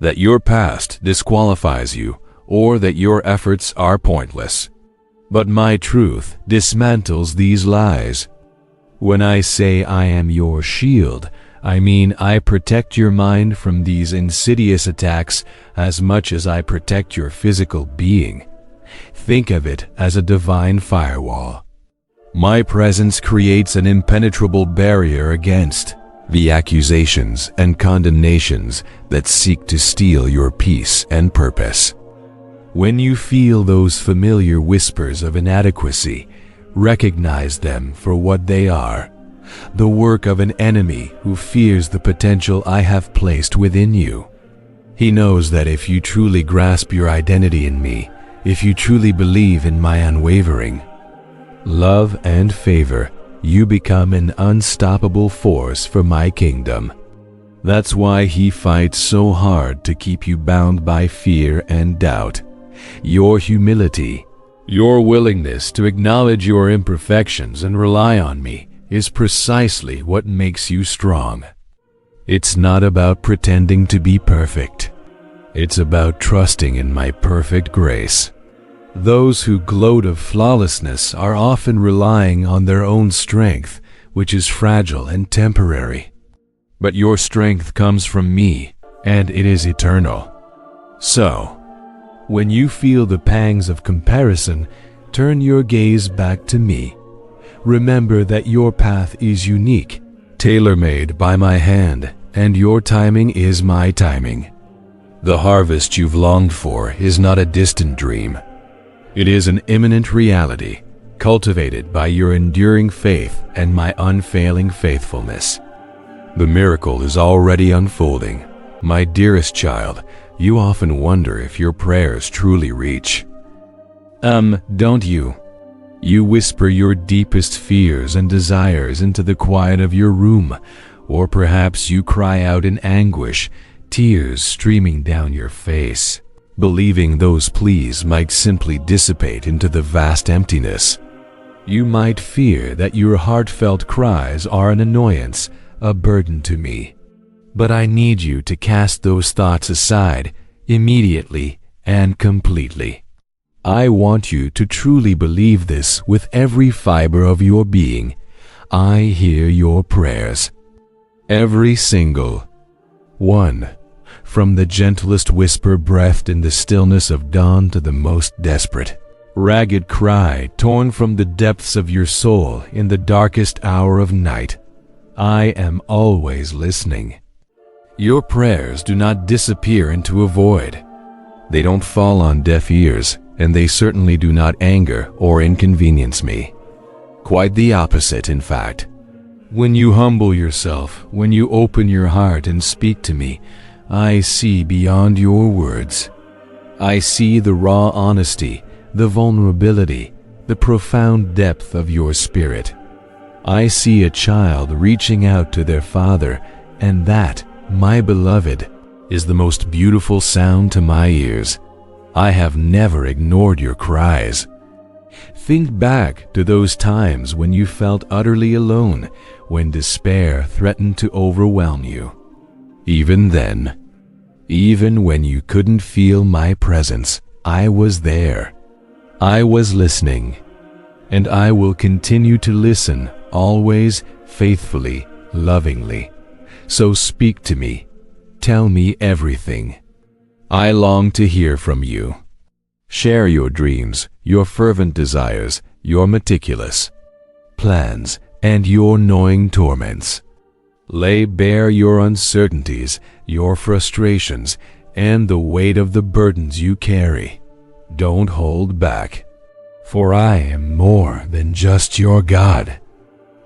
that your past disqualifies you, or that your efforts are pointless. But my truth dismantles these lies. When I say I am your shield, I mean I protect your mind from these insidious attacks as much as I protect your physical being. Think of it as a divine firewall. My presence creates an impenetrable barrier against the accusations and condemnations that seek to steal your peace and purpose. When you feel those familiar whispers of inadequacy, recognize them for what they are, the work of an enemy who fears the potential I have placed within you. He knows that if you truly grasp your identity in me, if you truly believe in my unwavering love and favor, you become an unstoppable force for my kingdom. That's why he fights so hard to keep you bound by fear and doubt. Your humility, your willingness to acknowledge your imperfections and rely on me is precisely what makes you strong. It's not about pretending to be perfect. It's about trusting in my perfect grace. Those who gloat of flawlessness are often relying on their own strength, which is fragile and temporary. But your strength comes from me, and it is eternal. So, when you feel the pangs of comparison, turn your gaze back to me. Remember that your path is unique, tailor-made by my hand, and your timing is my timing. The harvest you've longed for is not a distant dream. It is an imminent reality, cultivated by your enduring faith and my unfailing faithfulness. The miracle is already unfolding. My dearest child, you often wonder if your prayers truly reach. Don't you? You whisper your deepest fears and desires into the quiet of your room, or perhaps you cry out in anguish, tears streaming down your face, believing those pleas might simply dissipate into the vast emptiness. You might fear that your heartfelt cries are an annoyance, a burden to me. But I need you to cast those thoughts aside immediately and completely. I want you to truly believe this with every fiber of your being. I hear your prayers. Every single one, from the gentlest whisper breathed in the stillness of dawn to the most desperate, ragged cry torn from the depths of your soul in the darkest hour of night. I am always listening. Your prayers do not disappear into a void. They don't fall on deaf ears, and they certainly do not anger or inconvenience me. Quite the opposite, in fact. When you humble yourself, when you open your heart and speak to me, I see beyond your words. I see the raw honesty, the vulnerability, the profound depth of your spirit. I see a child reaching out to their father, and that, my beloved, is the most beautiful sound to my ears. I have never ignored your cries. Think back to those times when you felt utterly alone, when despair threatened to overwhelm you. Even then, even when you couldn't feel my presence, I was there. I was listening, and I will continue to listen, always, faithfully, lovingly. So speak to me. Tell me everything. I long to hear from you. Share your dreams, your fervent desires, your meticulous plans, and your gnawing torments. Lay bare your uncertainties, your frustrations, and the weight of the burdens you carry. Don't hold back. For I am more than just your God.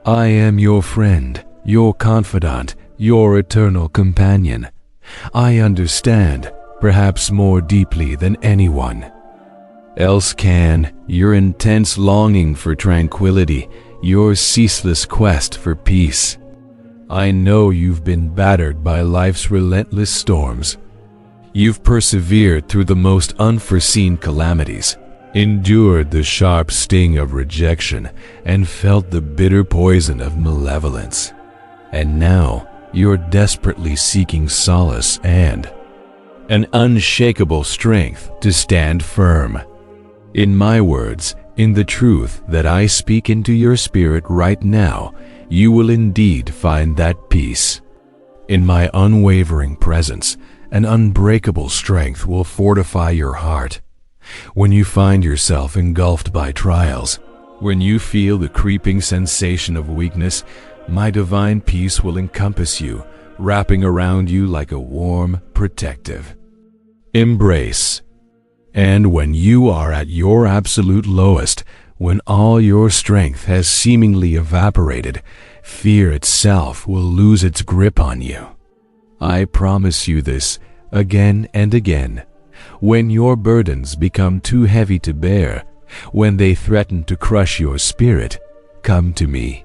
I am your friend, your confidant, your eternal companion. I understand, perhaps more deeply than anyone else can, your intense longing for tranquility, your ceaseless quest for peace. I know you've been battered by life's relentless storms. You've persevered through the most unforeseen calamities, endured the sharp sting of rejection, and felt the bitter poison of malevolence. And now you're desperately seeking solace and an unshakable strength to stand firm. In my words, in the truth that I speak into your spirit right now, you will indeed find that peace. In my unwavering presence, an unbreakable strength will fortify your heart. When you find yourself engulfed by trials, when you feel the creeping sensation of weakness, my divine peace will encompass you, wrapping around you like a warm, protective embrace. And when you are at your absolute lowest, when all your strength has seemingly evaporated, fear itself will lose its grip on you. I promise you this again and again. When your burdens become too heavy to bear, when they threaten to crush your spirit, come to me.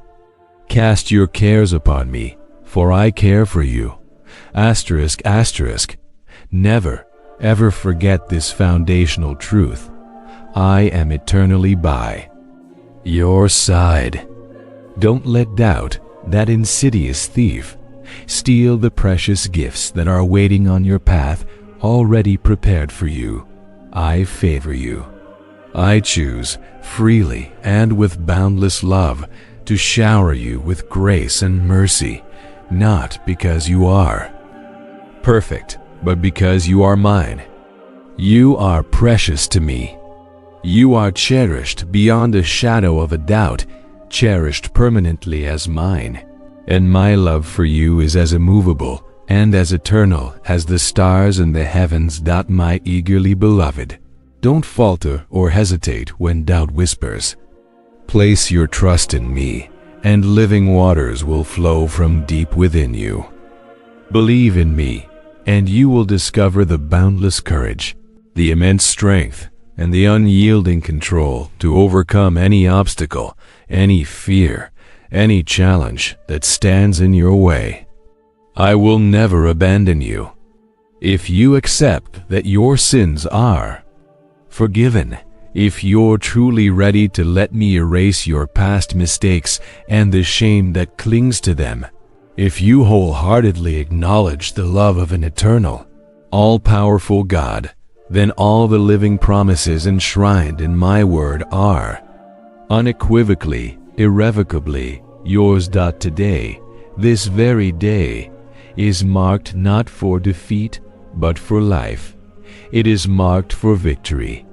Cast your cares upon me, for I care for you. Asterisk, asterisk. Never, ever forget this foundational truth. I am eternally by your side. Don't let doubt, that insidious thief, steal the precious gifts that are waiting on your path, already prepared for you. I favor you. I choose, freely and with boundless love, to shower you with grace and mercy, not because you are perfect, but because you are mine. You are precious to me. You are cherished beyond a shadow of a doubt, cherished permanently as mine. And my love for you is as immovable and as eternal as the stars in the heavens. My eagerly beloved, don't falter or hesitate when doubt whispers. Place your trust in me, and living waters will flow from deep within you. Believe in me, and you will discover the boundless courage, the immense strength, and the unyielding control to overcome any obstacle, any fear, any challenge that stands in your way. I will never abandon you. If you accept that your sins are forgiven, if you're truly ready to let me erase your past mistakes and the shame that clings to them, if you wholeheartedly acknowledge the love of an eternal, all-powerful God, then all the living promises enshrined in my word are unequivocally, irrevocably yours. Today, this very day, is marked not for defeat, but for life. It is marked for victory.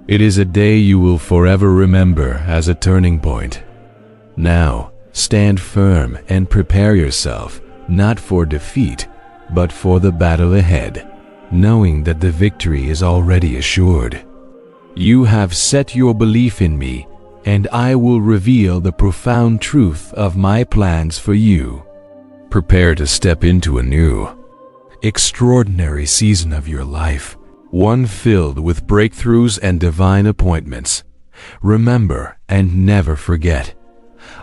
It is a day you will forever remember as a turning point. Now, stand firm and prepare yourself, not for defeat, but for the battle ahead, knowing that the victory is already assured. You have set your belief in me, and I will reveal the profound truth of my plans for you. Prepare to step into a new, extraordinary season of your life, one filled with breakthroughs and divine appointments. Remember and never forget,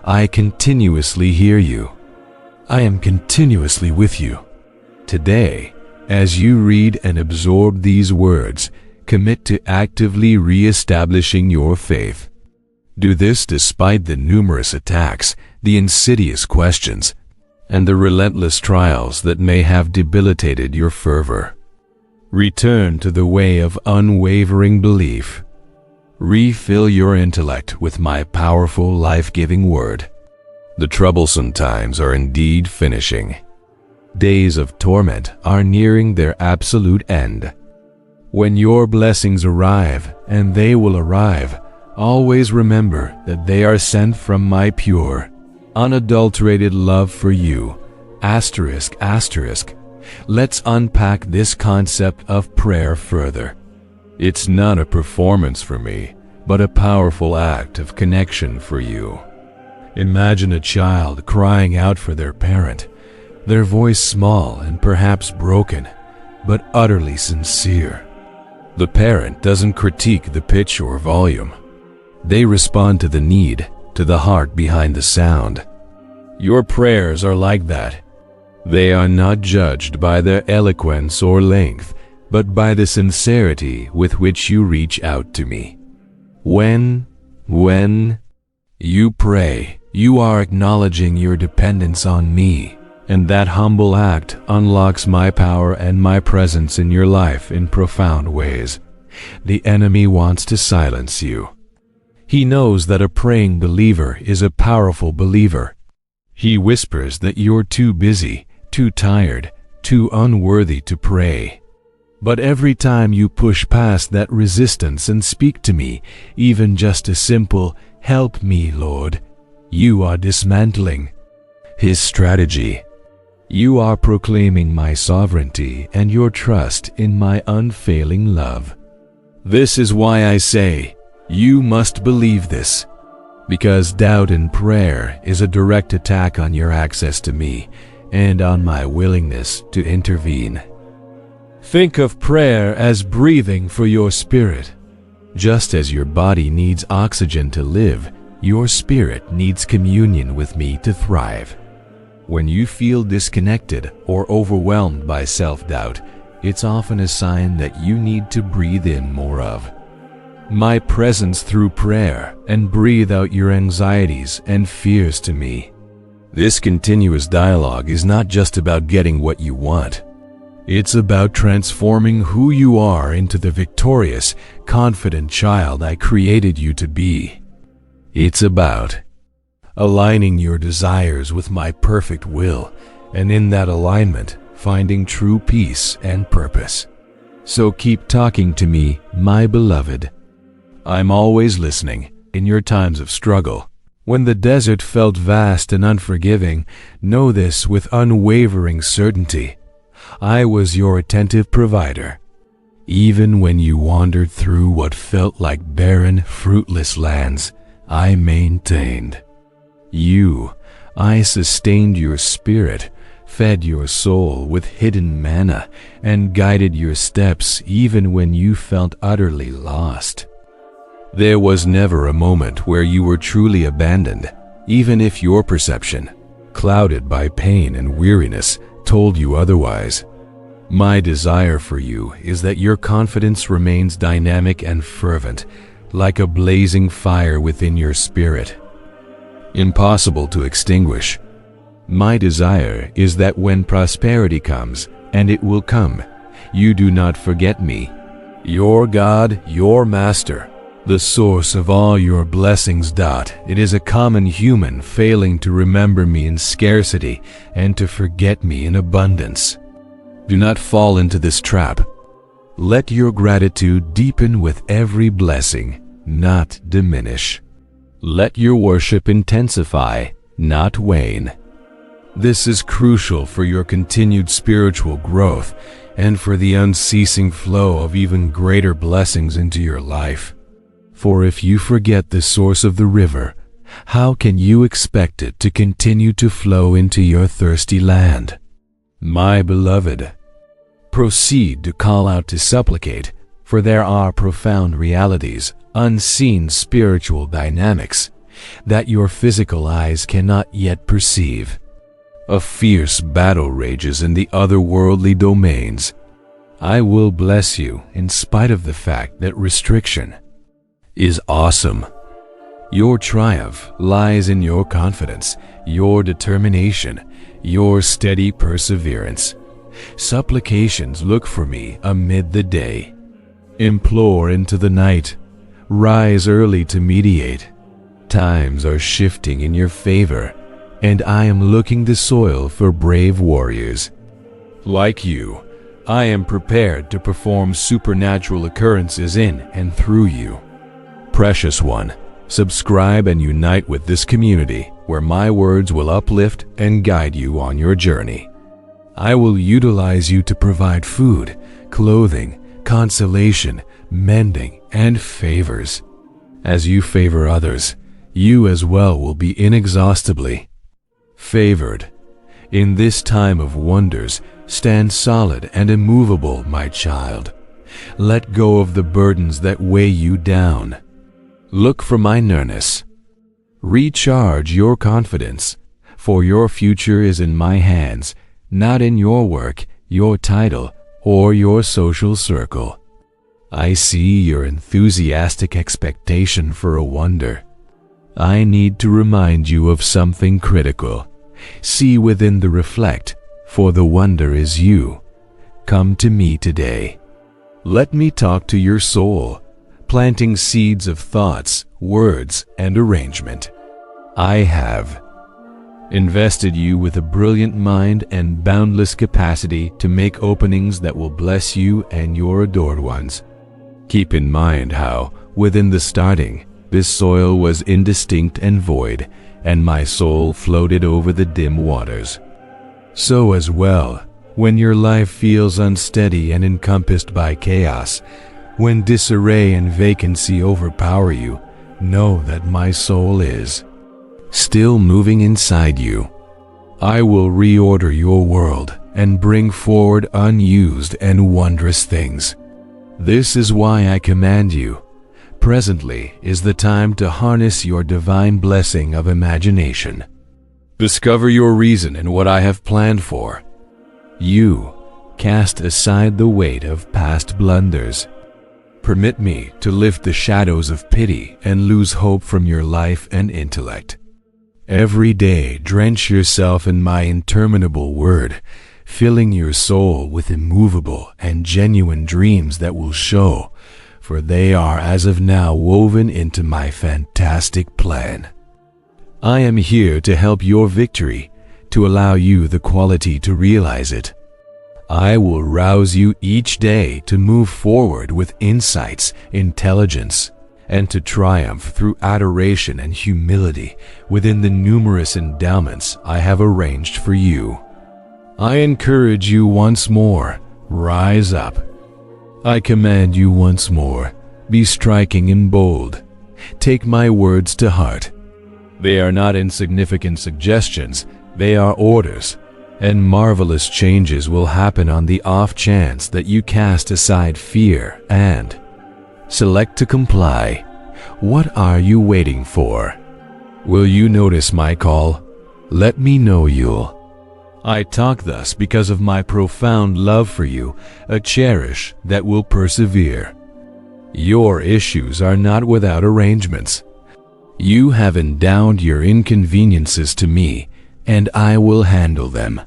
I continuously hear you. I am continuously with you. Today, as you read and absorb these words, commit to actively re-establishing your faith. Do this despite the numerous attacks, the insidious questions, and the relentless trials that may have debilitated your fervor. Return to the way of unwavering belief. Refill your intellect with my powerful, life-giving word. The troublesome times are indeed finishing. Days of torment are nearing their absolute end. When your blessings arrive, and they will arrive, always remember that they are sent from my pure, unadulterated love for you, Asterisk, asterisk. Let's unpack this concept of prayer further. It's not a performance for me, but a powerful act of connection for you. Imagine a child crying out for their parent, their voice small and perhaps broken, but utterly sincere. The parent doesn't critique the pitch or volume. They respond to the need, to the heart behind the sound. Your prayers are like that. They are not judged by their eloquence or length, but by the sincerity with which you reach out to me. When you pray, you are acknowledging your dependence on me, and that humble act unlocks my power and my presence in your life in profound ways. The enemy wants to silence you. He knows that a praying believer is a powerful believer. He whispers that you're too busy, too tired, too unworthy to pray. But every time you push past that resistance and speak to me, even just a simple, "Help me, Lord," you are dismantling his strategy. You are proclaiming my sovereignty and your trust in my unfailing love. This is why I say, you must believe this, because doubt in prayer is a direct attack on your access to me and on my willingness to intervene. Think of prayer as breathing for your spirit. Just as your body needs oxygen to live, your spirit needs communion with me to thrive. When you feel disconnected or overwhelmed by self-doubt, it's often a sign that you need to breathe in more of my presence through prayer and breathe out your anxieties and fears to me. This continuous dialogue is not just about getting what you want. It's about transforming who you are into the victorious, confident child I created you to be. It's about aligning your desires with my perfect will, and in that alignment, finding true peace and purpose. So keep talking to me, my beloved. I'm always listening in your times of struggle. When the desert felt vast and unforgiving, know this with unwavering certainty. I was your attentive provider. Even when you wandered through what felt like barren, fruitless lands, I maintained you. I sustained your spirit, fed your soul with hidden manna, and guided your steps even when you felt utterly lost. There was never a moment where you were truly abandoned, even if your perception, clouded by pain and weariness, told you otherwise. My desire for you is that your confidence remains dynamic and fervent, like a blazing fire within your spirit, impossible to extinguish. My desire is that when prosperity comes, and it will come, you do not forget me, your God, your Master, the source of all your blessings. It is a common human failing to remember me in scarcity and to forget me in abundance. Do not fall into this trap. Let your gratitude deepen with every blessing, not diminish. Let your worship intensify, not wane. This is crucial for your continued spiritual growth and for the unceasing flow of even greater blessings into your life. For if you forget the source of the river, how can you expect it to continue to flow into your thirsty land? My beloved, proceed to call out to supplicate, for there are profound realities, unseen spiritual dynamics, that your physical eyes cannot yet perceive. A fierce battle rages in the otherworldly domains. I will bless you in spite of the fact that restriction is awesome. Your triumph lies in your confidence, your determination, your steady perseverance. Supplications look for me amid the day. Implore into the night. Rise early to mediate. Times are shifting in your favor, and I am looking the soil for brave warriors. Like you, I am prepared to perform supernatural occurrences in and through you. Precious one, Subscribe and unite with this community where my words will uplift and guide you on your journey. I will utilize you to provide food, clothing, consolation, mending, and favors. As you favor others, you as well will be inexhaustibly favored. In this time of wonders, stand solid and immovable, my child. Let go of the burdens that weigh you down. Look for my nearness. Recharge your confidence, for your future is in my hands, not in your work, your title, or your social circle. I see your enthusiastic expectation for a wonder. I need to remind you of something critical. See within the reflect, for the wonder is you. Come to me today. Let me talk to your soul, planting seeds of thoughts, words, and arrangement. I have invested you with a brilliant mind and boundless capacity to make openings that will bless you and your adored ones. Keep in mind how, within the starting, this soil was indistinct and void, and my soul floated over the dim waters. So as well, when your life feels unsteady and encompassed by chaos, when disarray and vacancy overpower you, know that my soul is still moving inside you. I will reorder your world and bring forward unused and wondrous things. This is why I command you. Presently is the time to harness your divine blessing of imagination. Discover your reason in what I have planned for. You cast aside the weight of past blunders. Permit me to lift the shadows of pity and lose hope from your life and intellect. Every day drench yourself in my interminable word, filling your soul with immovable and genuine dreams that will show, for they are as of now woven into my fantastic plan. I am here to help your victory, to allow you the quality to realize it. I will rouse you each day to move forward with insights, intelligence, and to triumph through adoration and humility within the numerous endowments I have arranged for you. I encourage you once more, rise up. I command you once more, be striking and bold. Take my words to heart. They are not insignificant suggestions, they are orders, and marvelous changes will happen on the off chance that you cast aside fear and select to comply. What are you waiting for? Will you notice my call? Let me know you'll. I talk thus because of my profound love for you, a cherish that will persevere. Your issues are not without arrangements. You have endowed your inconveniences to me, and I will handle them.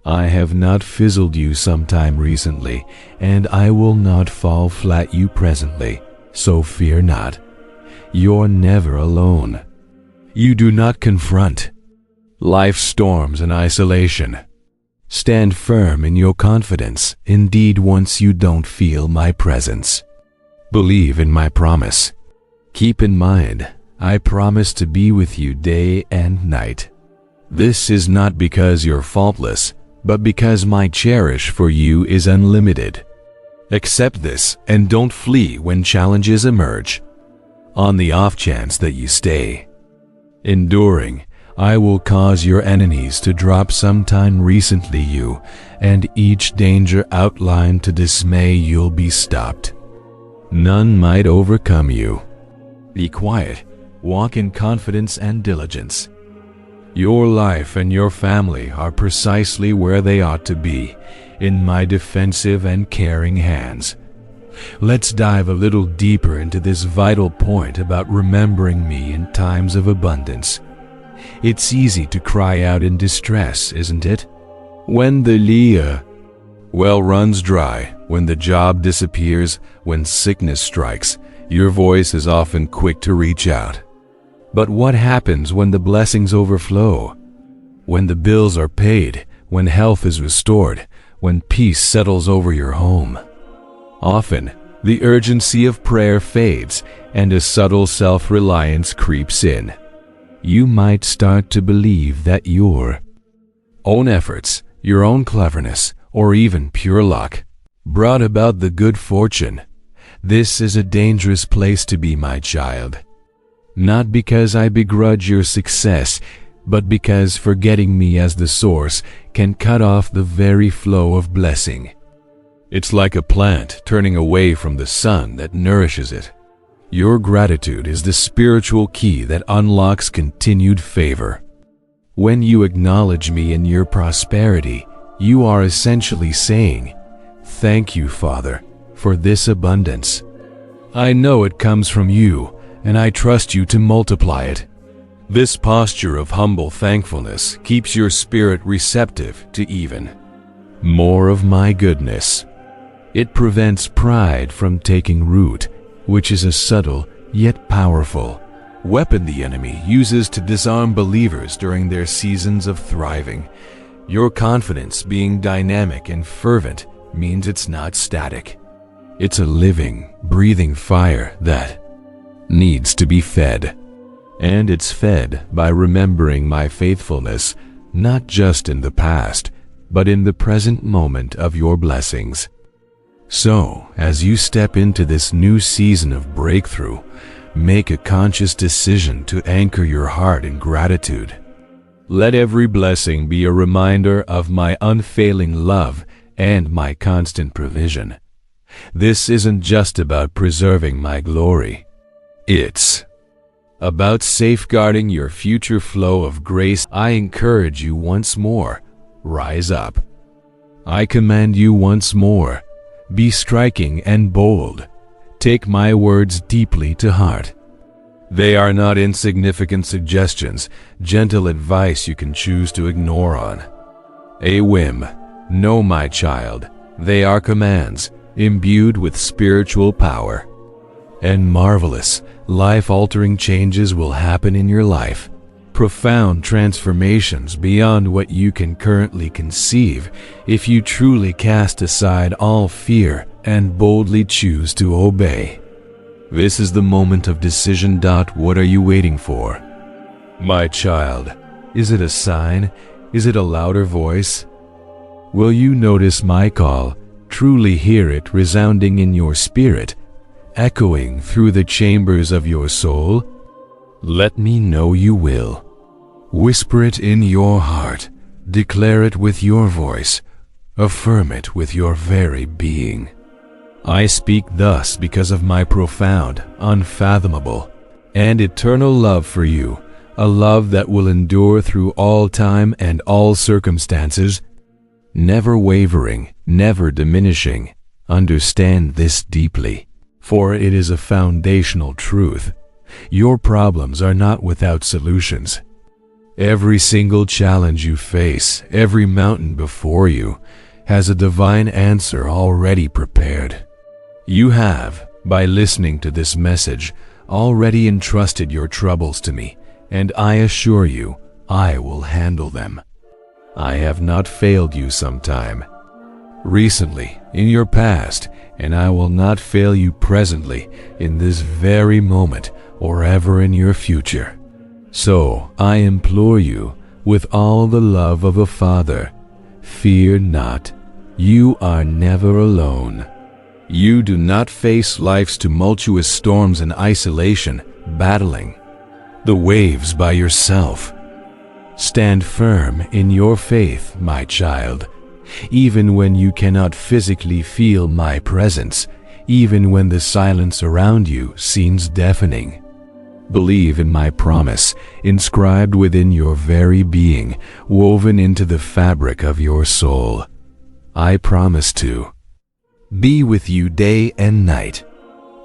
I have not fizzled you sometime recently, and I will not fall flat you presently, so fear not. You're never alone. You do not confront life's storms in isolation. Stand firm in your confidence, indeed once you don't feel my presence. Believe in my promise. Keep in mind, I promise to be with you day and night. This is not because you're faultless, but because my cherish for you is unlimited. Accept this and don't flee when challenges emerge. On the off chance that you stay enduring, I will cause your enemies to drop sometime recently you, and each danger outlined to dismay you'll be stopped. None might overcome you. Be quiet, walk in confidence and diligence. Your life and your family are precisely where they ought to be, in my defensive and caring hands. Let's dive a little deeper into this vital point about remembering me in times of abundance. It's easy to cry out in distress, isn't it? When the well runs dry, when the job disappears, when sickness strikes, your voice is often quick to reach out. But what happens when the blessings overflow? When the bills are paid, when health is restored, when peace settles over your home? Often, The urgency of prayer fades, and a subtle self-reliance creeps in. You might start to believe that your own efforts, your own cleverness, or even pure luck brought about the good fortune. This is a dangerous place to be, my child. Not because I begrudge your success, but because forgetting me as the source can cut off the very flow of blessing. It's like a plant turning away from the sun that nourishes it. Your gratitude is the spiritual key that unlocks continued favor. When you acknowledge me in your prosperity, you are essentially saying, "Thank you, Father, for this abundance. I know it comes from you, and I trust you to multiply it." This posture of humble thankfulness keeps your spirit receptive to even more of my goodness. It prevents pride from taking root, which is a subtle yet powerful weapon the enemy uses to disarm believers during their seasons of thriving. Your confidence being dynamic and fervent means it's not static. It's a living, breathing fire that needs to be fed. And it's fed by remembering my faithfulness, not just in the past, but in the present moment of your blessings. So, as you step into this new season of breakthrough, make a conscious decision to anchor your heart in gratitude. Let every blessing be a reminder of my unfailing love and my constant provision. This isn't just about preserving my glory. It's about safeguarding your future flow of grace. I encourage you once more, rise up. I command you once more, be striking and bold. Take my words deeply to heart. They are not insignificant suggestions, gentle advice you can choose to ignore on a whim. No, my child, they are commands, imbued with spiritual power. And marvelous, life-altering changes will happen in your life. Profound transformations beyond what you can currently conceive if you truly cast aside all fear and boldly choose to obey. This is the moment of decision. What are you waiting for? My child, is it a sign? Is it a louder voice? Will you notice my call, truly hear it resounding in your spirit, echoing through the chambers of your soul? Let me know you will. Whisper it in your heart, declare it with your voice, affirm it with your very being. I speak thus because of my profound, unfathomable, and eternal love for you, a love that will endure through all time and all circumstances, never wavering, never diminishing. Understand this deeply, for it is a foundational truth. Your problems are not without solutions. Every single challenge you face, every mountain before you, has a divine answer already prepared. You have, by listening to this message, already entrusted your troubles to me, and I assure you, I will handle them. I have not failed you sometime recently, in your past, and I will not fail you presently, in this very moment, or ever in your future. So I implore you, with all the love of a father, fear not. You are never alone. You do not face life's tumultuous storms in isolation, battling the waves by yourself. Stand firm in your faith, my child, even when you cannot physically feel my presence, even when the silence around you seems deafening. Believe in my promise, inscribed within your very being, woven into the fabric of your soul. I promise to be with you day and night.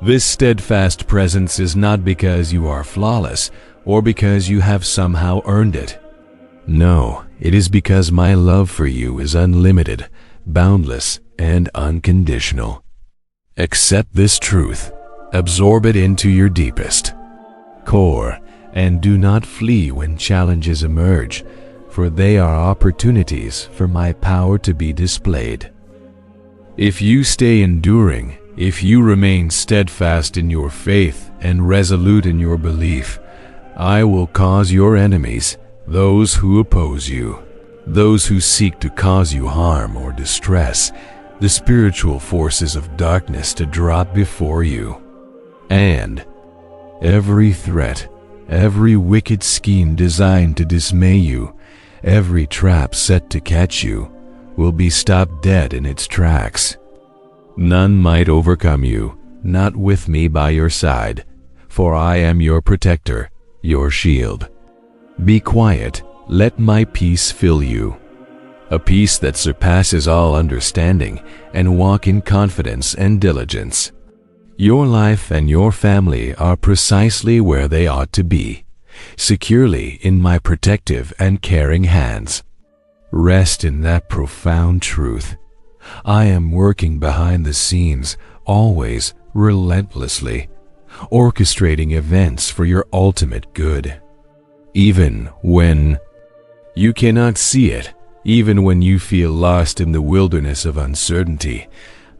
This steadfast presence is not because you are flawless or because you have somehow earned it. No, it is because my love for you is unlimited, boundless, and unconditional. Accept this truth, absorb it into your deepest core, and do not flee when challenges emerge, for they are opportunities for my power to be displayed. If you stay enduring, If you remain steadfast in your faith and resolute in your belief, I will cause your enemies, those who oppose you, those who seek to cause you harm or distress, the spiritual forces of darkness to drop before you. And every threat, every wicked scheme designed to dismay you, every trap set to catch you, will be stopped dead in its tracks. None might overcome you, not with me by your side, for I am your protector, your shield. Be quiet, let my peace fill you, a peace that surpasses all understanding, and walk in confidence and diligence. Your life and your family are precisely where they ought to be, securely in my protective and caring hands. Rest in that profound truth. I am working behind the scenes, always, relentlessly, orchestrating events for your ultimate good. Even when you cannot see it, even when you feel lost in the wilderness of uncertainty,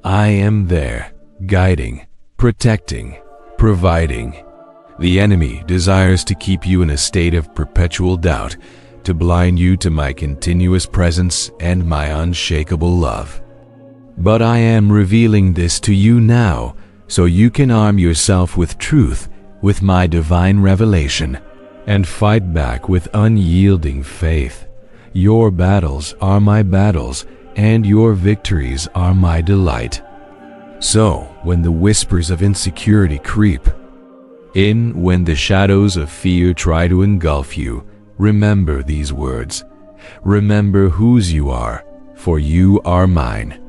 I am there, guiding, protecting, providing. The enemy desires to keep you in a state of perpetual doubt, to blind you to my continuous presence and my unshakable love. But I am revealing this to you now, so you can arm yourself with truth, with my divine revelation, and fight back with unyielding faith. Your battles are my battles, and your victories are my delight. So, when the whispers of insecurity creep in, when the shadows of fear try to engulf you, remember these words. Remember whose you are, for you are mine.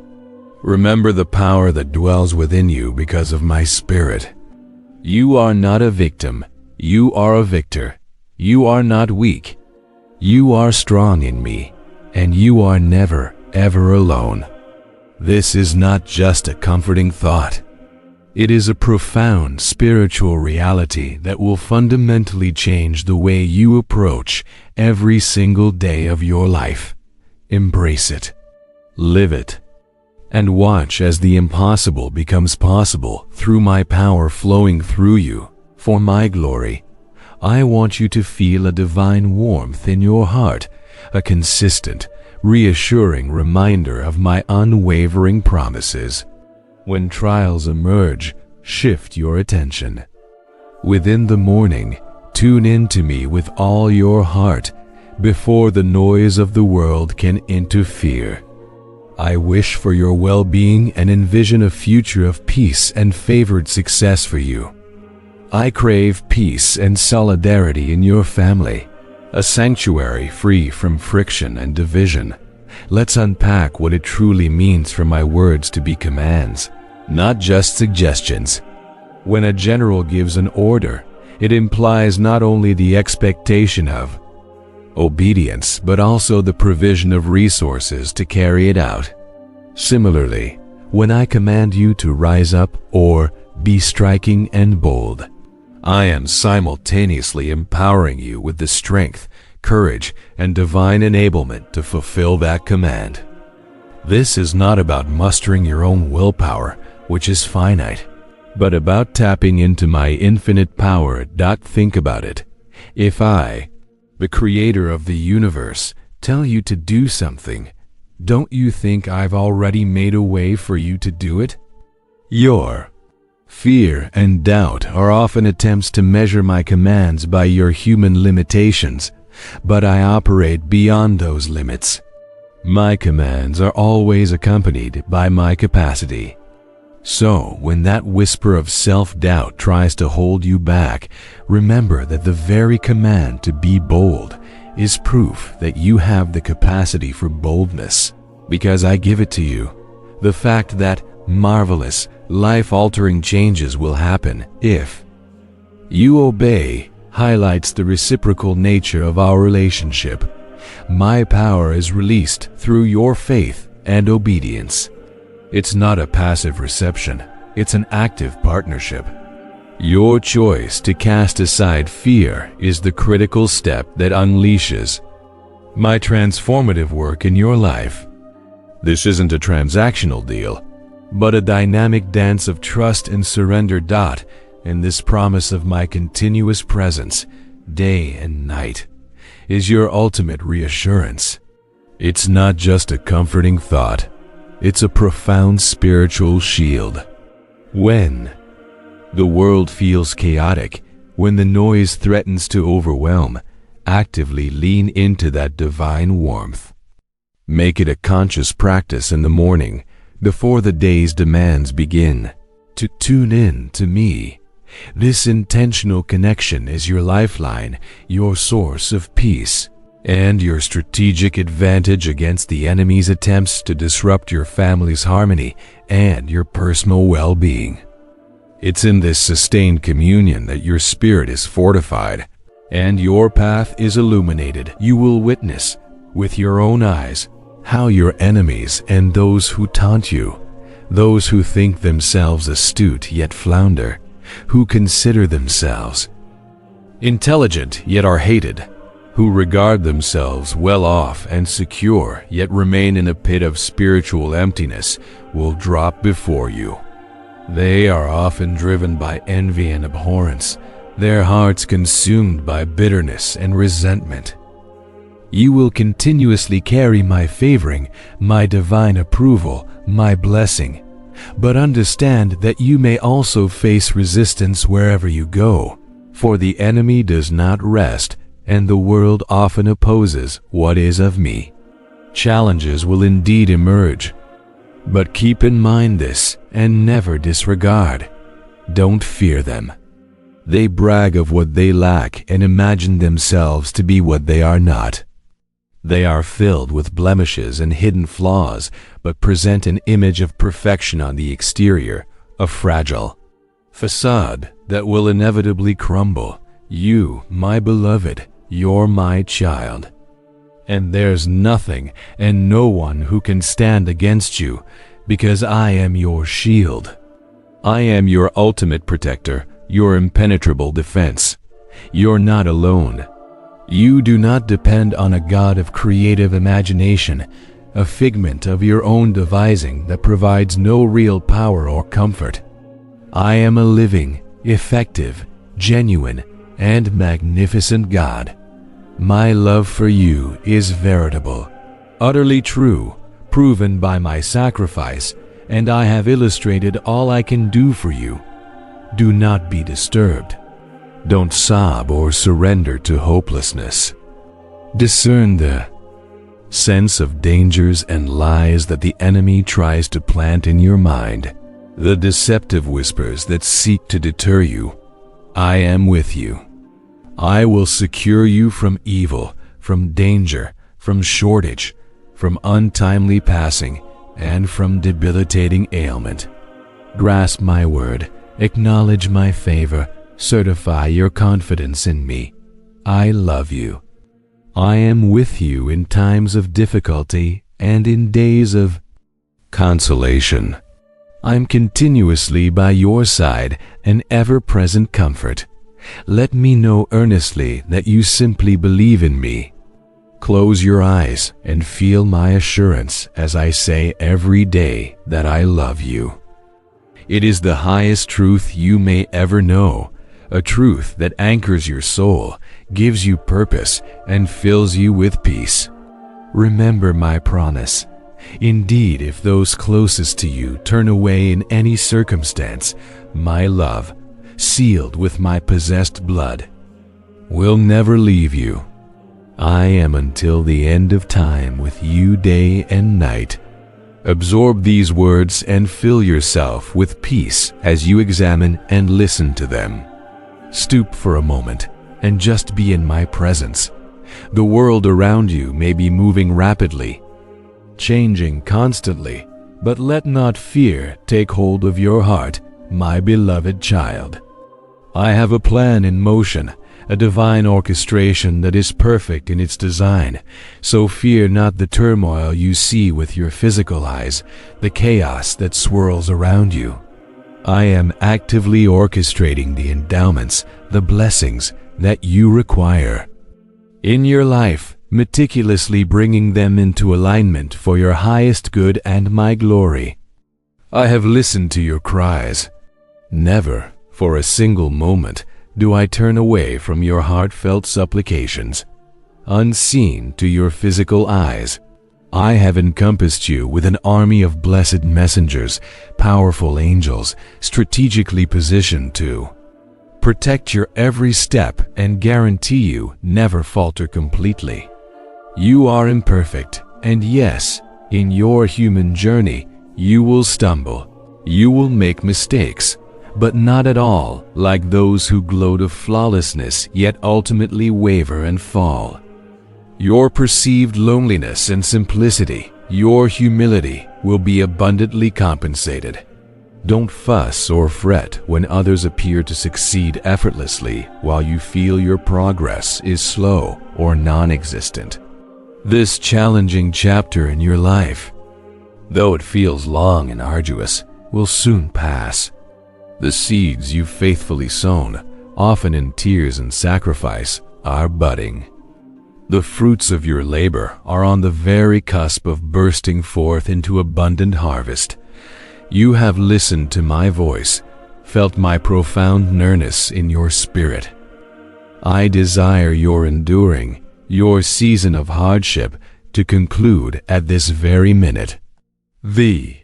Remember the power that dwells within you because of my Spirit. You are not a victim, you are a victor. You are not weak. You are strong in me, and you are never, ever alone. This is not just a comforting thought. It is a profound spiritual reality that will fundamentally change the way you approach every single day of your life. Embrace it. Live it. And watch as the impossible becomes possible through my power flowing through you, for my glory. I want you to feel a divine warmth in your heart, a consistent, reassuring reminder of my unwavering promises. When trials emerge, shift your attention. Within the morning, tune in to me with all your heart, before the noise of the world can interfere. I wish for your well-being and envision a future of peace and favored success for you. I crave peace and solidarity in your family, a sanctuary free from friction and division. Let's unpack what it truly means for my words to be commands, not just suggestions. When a general gives an order, it implies not only the expectation of obedience, but also the provision of resources to carry it out. Similarly, when I command you to rise up or be striking and bold, I am simultaneously empowering you with the strength, courage, and divine enablement to fulfill that command. This is not about mustering your own willpower, which is finite, but about tapping into my infinite power. Think about it. If I, the creator of the universe, tell you to do something, don't you think I've already made a way for you to do it? Your fear and doubt are often attempts to measure my commands by your human limitations, but I operate beyond those limits. My commands are always accompanied by my capacity. So, when that whisper of self-doubt tries to hold you back, remember that the very command to be bold is proof that you have the capacity for boldness, because I give it to you. The fact that marvelous, life-altering changes will happen if you obey highlights the reciprocal nature of our relationship. My power is released through your faith and obedience. It's not a passive reception, it's an active partnership. Your choice to cast aside fear is the critical step that unleashes my transformative work in your life. This isn't a transactional deal. but a dynamic dance of trust and surrender. And this promise of my continuous presence, day and night, is your ultimate reassurance. It's not just a comforting thought, it's a profound spiritual shield. When the world feels chaotic, when the noise threatens to overwhelm, actively lean into that divine warmth. Make it a conscious practice in the morning, before the day's demands begin, to tune in to me. This intentional connection is your lifeline, your source of peace, and your strategic advantage against the enemy's attempts to disrupt your family's harmony and your personal well-being. It's in this sustained communion that your spirit is fortified and your path is illuminated. You will witness, with your own eyes, how your enemies and those who taunt you, those who think themselves astute yet flounder, who consider themselves intelligent yet are hated, who regard themselves well off and secure yet remain in a pit of spiritual emptiness, will drop before you. They are often driven by envy and abhorrence, their hearts consumed by bitterness and resentment. You will continuously carry my favoring, my divine approval, my blessing, but understand that you may also face resistance wherever you go, for the enemy does not rest, and the world often opposes what is of me. Challenges will indeed emerge, but keep in mind this and never disregard. Don't fear them. They brag of what they lack and imagine themselves to be what they are not. They are filled with blemishes and hidden flaws, but present an image of perfection on the exterior, a fragile facade that will inevitably crumble. You, my beloved, you're my child. And there's nothing and no one who can stand against you, because I am your shield. I am your ultimate protector, your impenetrable defense. You're not alone. You do not depend on a god of creative imagination, a figment of your own devising that provides no real power or comfort. I am a living, effective, genuine, and magnificent God. My love for you is veritable, utterly true, proven by my sacrifice, and I have illustrated all I can do for you. Do not be disturbed. Don't sob or surrender to hopelessness. Discern the sense of dangers and lies that the enemy tries to plant in your mind, the deceptive whispers that seek to deter you. I am with you. I will secure you from evil, from danger, from shortage, from untimely passing, and from debilitating ailment. Grasp my word, acknowledge my favor, certify your confidence in me. I love you. I am with you in times of difficulty and in days of consolation. I'm continuously by your side, an ever-present comfort. Let me know earnestly that you simply believe in me. Close your eyes and feel my assurance as I say every day that I love you. It is the highest truth you may ever know, a truth that anchors your soul, gives you purpose, and fills you with peace. Remember my promise. Indeed, if those closest to you turn away in any circumstance, my love, sealed with my possessed blood, will never leave you. I am until the end of time with you day and night. Absorb these words and fill yourself with peace as you examine and listen to them. Stoop for a moment and just be in my presence. The world around you may be moving rapidly, changing constantly, but let not fear take hold of your heart, my beloved child. I have a plan in motion, a divine orchestration that is perfect in its design, so fear not the turmoil you see with your physical eyes, the chaos that swirls around you. I am actively orchestrating the endowments, the blessings that you require in your life, meticulously bringing them into alignment for your highest good and my glory. I have listened to your cries. Never, for a single moment, do I turn away from your heartfelt supplications. Unseen to your physical eyes, I have encompassed you with an army of blessed messengers, powerful angels, strategically positioned to protect your every step and guarantee you never falter completely. You are imperfect, and yes, in your human journey, you will stumble, you will make mistakes, but not at all like those who gloat of flawlessness yet ultimately waver and fall. Your perceived loneliness and simplicity, your humility, will be abundantly compensated. Don't fuss or fret when others appear to succeed effortlessly while you feel your progress is slow or non-existent. This challenging chapter in your life, though it feels long and arduous, will soon pass. The seeds you've faithfully sown, often in tears and sacrifice, are budding. The fruits of your labor are on the very cusp of bursting forth into abundant harvest. You have listened to my voice, felt my profound nearness in your spirit. I desire your enduring, your season of hardship to conclude at this very minute. The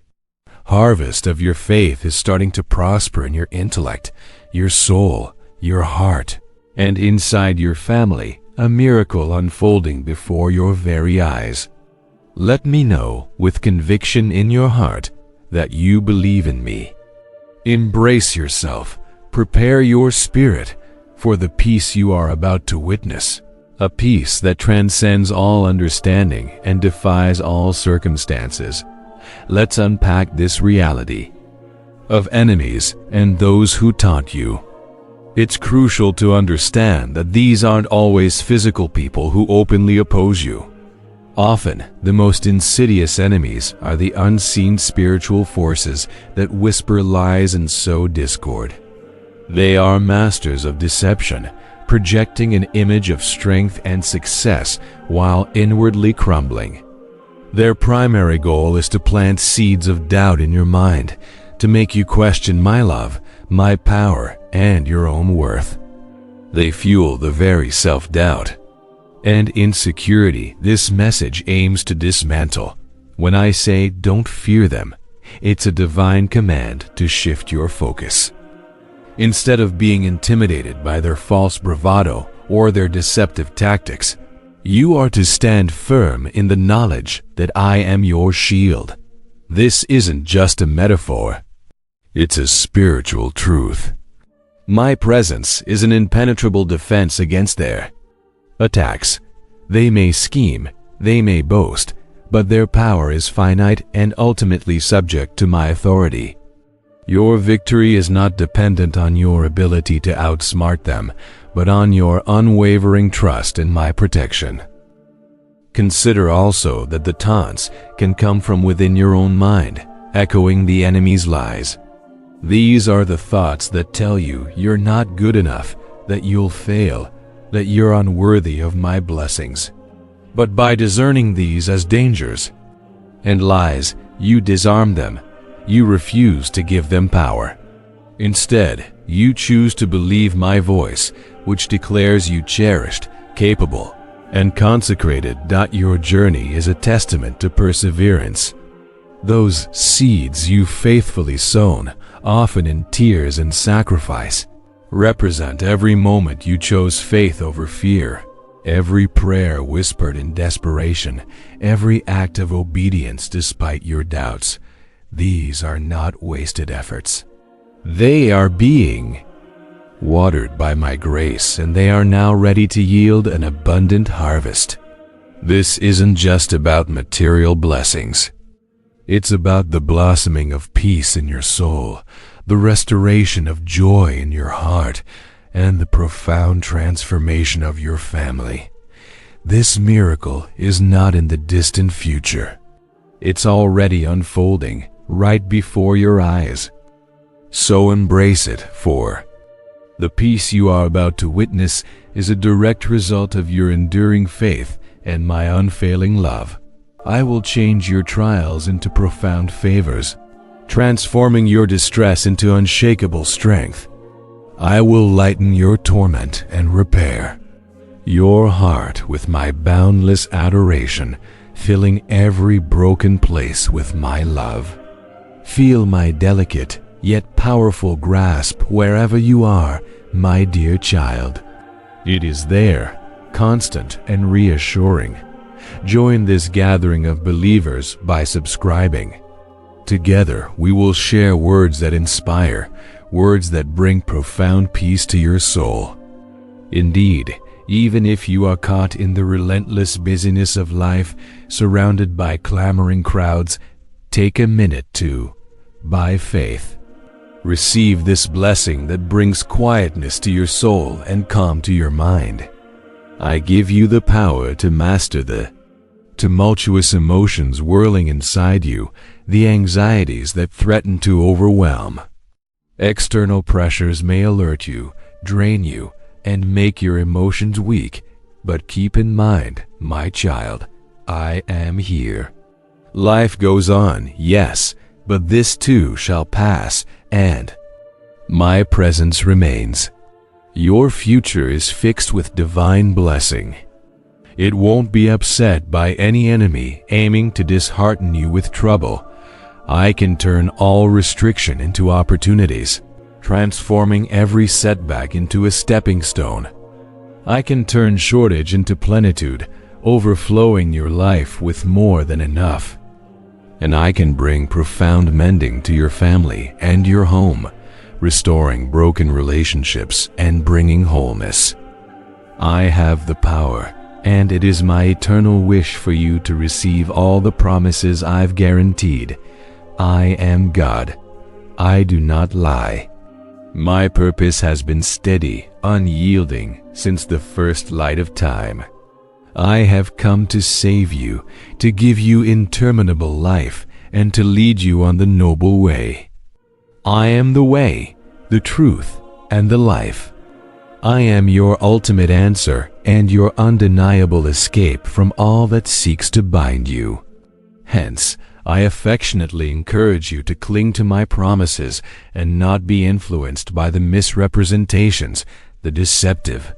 harvest of your faith is starting to prosper in your intellect, your soul, your heart, and inside your family, a miracle unfolding before your very eyes. Let me know with conviction in your heart that you believe in me. Embrace yourself, prepare your spirit for the peace you are about to witness, a peace that transcends all understanding and defies all circumstances. Let's unpack this reality of enemies and those who taunt you. It's crucial to understand that these aren't always physical people who openly oppose you. Often, the most insidious enemies are the unseen spiritual forces that whisper lies and sow discord. They are masters of deception, projecting an image of strength and success while inwardly crumbling. Their primary goal is to plant seeds of doubt in your mind, to make you question my love, my power, and your own worth. They fuel the very self-doubt and insecurity this message aims to dismantle. When I say don't fear them, it's a divine command to shift your focus. Instead of being intimidated by their false bravado or their deceptive tactics, you are to stand firm in the knowledge that I am your shield. This isn't just a metaphor. It's a spiritual truth. My presence is an impenetrable defense against their attacks. They may scheme, they may boast, but their power is finite and ultimately subject to my authority. Your victory is not dependent on your ability to outsmart them, but on your unwavering trust in my protection. Consider also that the taunts can come from within your own mind, echoing the enemy's lies. These are the thoughts that tell you you're not good enough, that you'll fail, that you're unworthy of my blessings. But by discerning these as dangers and lies, you disarm them. You refuse to give them power. Instead, you choose to believe my voice, which declares you cherished, capable, and consecrated. Your journey is a testament to perseverance. Those seeds you faithfully sown, often in tears and sacrifice, represent every moment you chose faith over fear, every prayer whispered in desperation, every act of obedience despite your doubts. These are not wasted efforts. They are being watered by my grace, and they are now ready to yield an abundant harvest. This isn't just about material blessings. It's about the blossoming of peace in your soul, the restoration of joy in your heart, and the profound transformation of your family. This miracle is not in the distant future. It's already unfolding right before your eyes. So embrace it, for the peace you are about to witness is a direct result of your enduring faith and my unfailing love. I will change your trials into profound favors. transforming your distress into unshakable strength. I will lighten your torment and repair your heart with my boundless adoration, filling every broken place with my love. Feel my delicate yet powerful grasp wherever you are, my dear child. It is there, constant and reassuring. Join this gathering of believers by subscribing. Together we will share words that inspire, words that bring profound peace to your soul. Indeed, even if you are caught in the relentless busyness of life, surrounded by clamoring crowds, take a minute to, by faith, receive this blessing that brings quietness to your soul and calm to your mind. I give you the power to master the tumultuous emotions whirling inside you, the anxieties that threaten to overwhelm. External pressures may alert you, drain you, and make your emotions weak, but keep in mind, my child, I am here. Life goes on, yes, but this too shall pass, and my presence remains. Your future is fixed with divine blessing. It won't be upset by any enemy aiming to dishearten you with trouble. I can turn all restriction into opportunities, transforming every setback into a stepping stone. I can turn shortage into plenitude, overflowing your life with more than enough. And I can bring profound mending to your family and your home, restoring broken relationships and bringing wholeness. I have the power, and it is my eternal wish for you to receive all the promises I've guaranteed. I am God. I do not lie. My purpose has been steady, unyielding, since the first light of time. I have come to save you, to give you interminable life, and to lead you on the noble way. I am the way, the truth, and the life. I am your ultimate answer and your undeniable escape from all that seeks to bind you. Hence, I affectionately encourage you to cling to my promises and not be influenced by the misrepresentations, the deceptive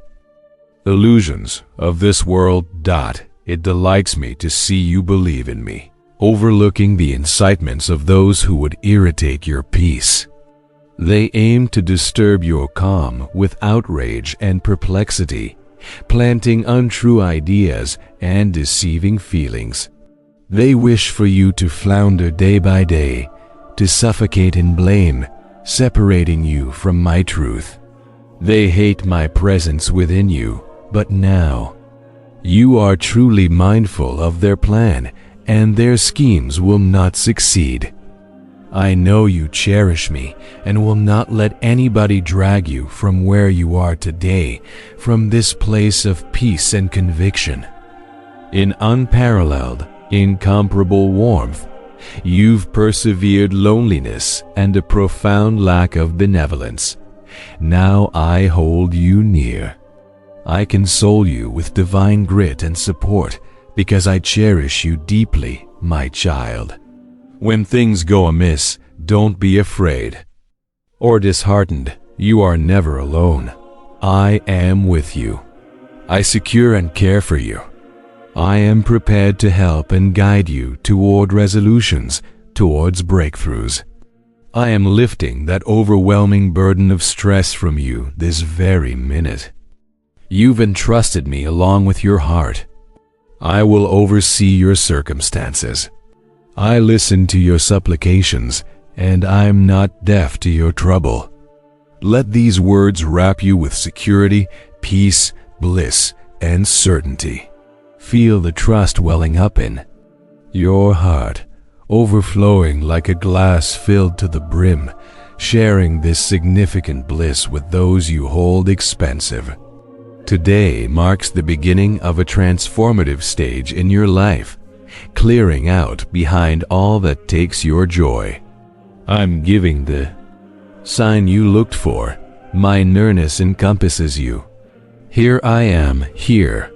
illusions of this world. It delights me to see you believe in me, overlooking the incitements of those who would irritate your peace. They aim to disturb your calm with outrage and perplexity, planting untrue ideas and deceiving feelings. They wish for you to flounder day by day, to suffocate in blame, separating you from my truth. They hate my presence within you, but now you are truly mindful of their plan, and their schemes will not succeed. I know you cherish me and will not let anybody drag you from where you are today, from this place of peace and conviction. In unparalleled, incomparable warmth, you've persevered loneliness and a profound lack of benevolence. Now I hold you near. I console you with divine grit and support because I cherish you deeply, my child. When things go amiss, don't be afraid or disheartened. You are never alone. I am with you. I secure and care for you. I am prepared to help and guide you toward resolutions, towards breakthroughs. I am lifting that overwhelming burden of stress from you this very minute. You've entrusted me along with your heart. I will oversee your circumstances. I listen to your supplications, and I'm not deaf to your trouble. Let these words wrap you with security, peace, bliss, and certainty. Feel the trust welling up in your heart, overflowing like a glass filled to the brim, sharing this significant bliss with those you hold expensive. Today marks the beginning of a transformative stage in your life, clearing out behind all that takes your joy. I'm giving the sign you looked for. My nearness encompasses you. Here I am, here.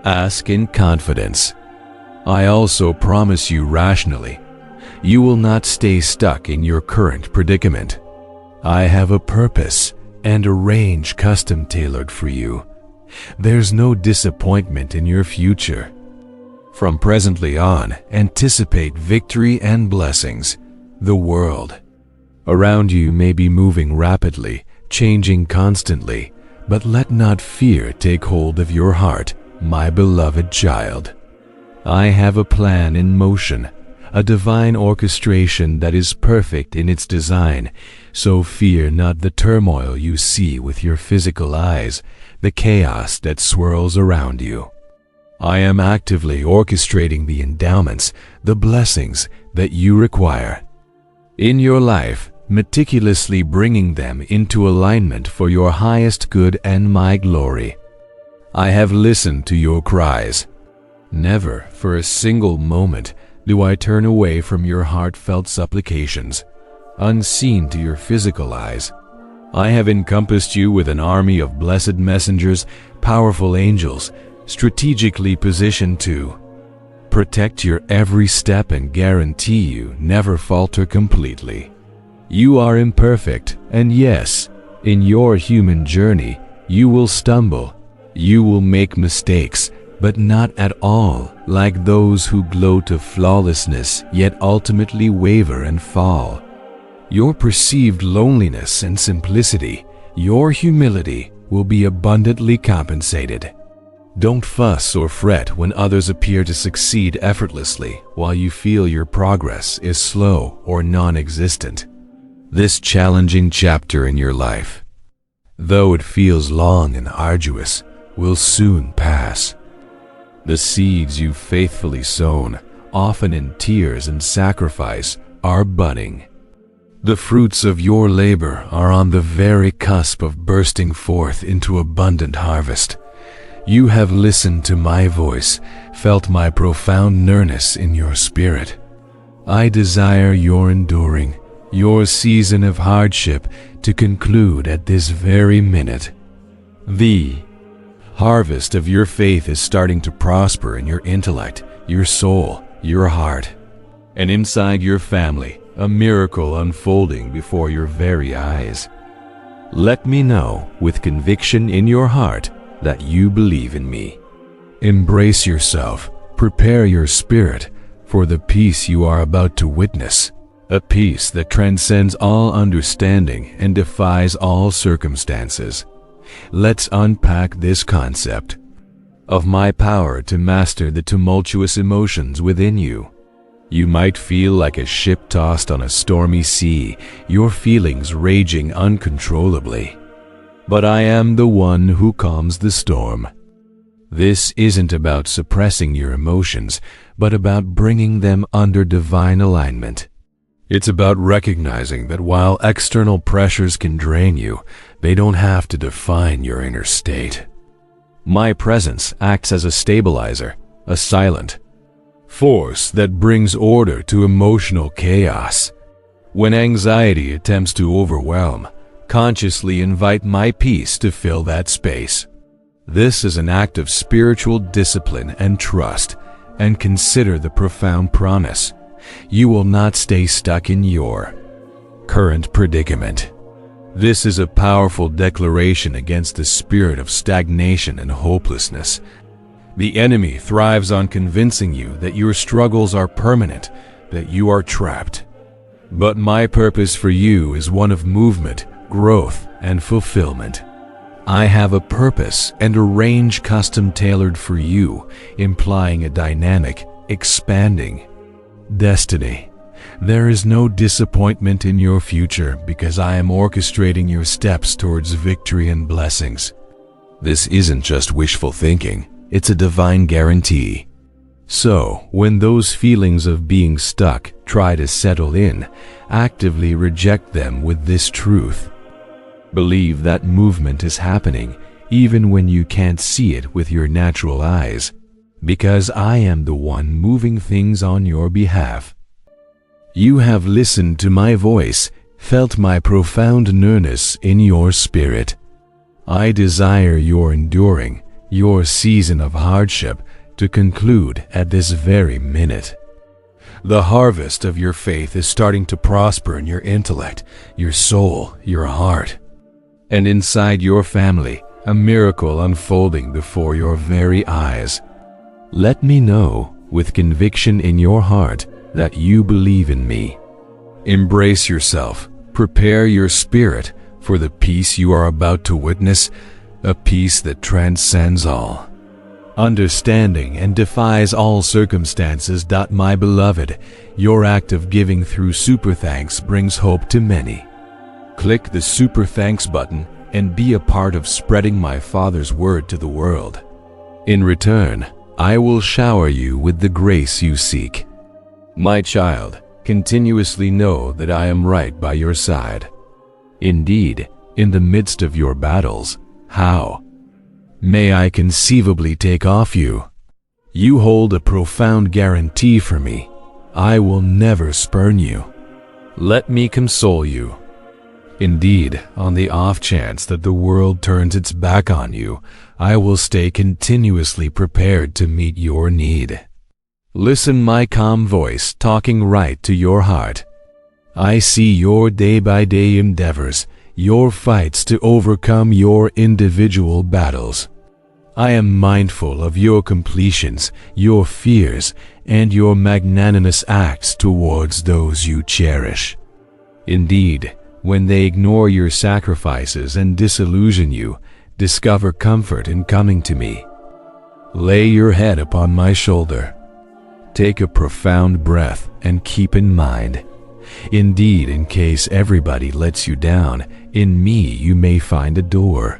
Ask in confidence. I also promise you rationally. You will not stay stuck in your current predicament. I have a purpose and a range custom tailored for you. There's no disappointment in your future. From presently on, anticipate victory and blessings. The world around you may be moving rapidly, changing constantly, but let not fear take hold of your heart, my beloved child. I have a plan in motion, a divine orchestration that is perfect in its design, so fear not the turmoil you see with your physical eyes, the chaos that swirls around you. I am actively orchestrating the endowments, the blessings that you require in your life, meticulously bringing them into alignment for your highest good and my glory. I have listened to your cries. Never for a single moment do I turn away from your heartfelt supplications, unseen to your physical eyes. I have encompassed you with an army of blessed messengers, powerful angels, strategically positioned to protect your every step and guarantee you never falter completely. You are imperfect, and yes, in your human journey, you will stumble, you will make mistakes, but not at all like those who glow to flawlessness yet ultimately waver and fall. Your perceived loneliness and simplicity, your humility will be abundantly compensated. Don't fuss or fret when others appear to succeed effortlessly while you feel your progress is slow or non-existent. This challenging chapter in your life, though it feels long and arduous, will soon pass. The seeds you've faithfully sown, often in tears and sacrifice, are budding. The fruits of your labor are on the very cusp of bursting forth into abundant harvest. You have listened to my voice, felt my profound nearness in your spirit. I desire your enduring, your season of hardship to conclude at this very minute. The harvest of your faith is starting to prosper in your intellect, your soul, your heart, and inside your family, a miracle unfolding before your very eyes. Let me know with conviction in your heart that you believe in me. Embrace yourself, prepare your spirit for the peace you are about to witness, a peace that transcends all understanding and defies all circumstances. Let's unpack this concept of my power to master the tumultuous emotions within you. You might feel like a ship tossed on a stormy sea, your feelings raging uncontrollably. But I am the one who calms the storm. This isn't about suppressing your emotions, but about bringing them under divine alignment. It's about recognizing that while external pressures can drain you, they don't have to define your inner state. My presence acts as a stabilizer, a silent force that brings order to emotional chaos. When anxiety attempts to overwhelm, consciously invite my peace to fill that space. This is an act of spiritual discipline and trust, and consider the profound promise. You will not stay stuck in your current predicament. This is a powerful declaration against the spirit of stagnation and hopelessness. The enemy thrives on convincing you that your struggles are permanent, that you are trapped. But my purpose for you is one of movement, growth, and fulfillment. I have a purpose and a range custom tailored for you, implying a dynamic, expanding destiny. There is no disappointment in your future because I am orchestrating your steps towards victory and blessings. This isn't just wishful thinking, it's a divine guarantee. So, when those feelings of being stuck try to settle in, actively reject them with this truth. Believe that movement is happening even when you can't see it with your natural eyes, because I am the one moving things on your behalf. You have listened to my voice, felt my profound nearness in your spirit. I desire your enduring, your season of hardship to conclude at this very minute. The harvest of your faith is starting to prosper in your intellect, your soul, your heart. And inside your family, a miracle unfolding before your very eyes. Let me know, with conviction in your heart, that you believe in me. Embrace yourself, prepare your spirit for the peace you are about to witness, a peace that transcends all understanding and defies all circumstances. My beloved, your act of giving through Super Thanks brings hope to many. Click the Super Thanks button and be a part of spreading my Father's word to the world. In return, I will shower you with the grace you seek. My child, continuously know that I am right by your side. Indeed, in the midst of your battles, how may I conceivably take off you? You hold a profound guarantee for me. I will never spurn you. Let me console you. Indeed, on the off chance that the world turns its back on you, I will stay continuously prepared to meet your need. Listen my calm voice talking right to your heart. I see your day-by-day endeavors, your fights to overcome your individual battles. I am mindful of your completions, your fears, and your magnanimous acts towards those you cherish. Indeed, when they ignore your sacrifices and disillusion you, discover comfort in coming to me. Lay your head upon my shoulder. Take a profound breath and keep in mind, indeed, in case everybody lets you down, in me you may find a door.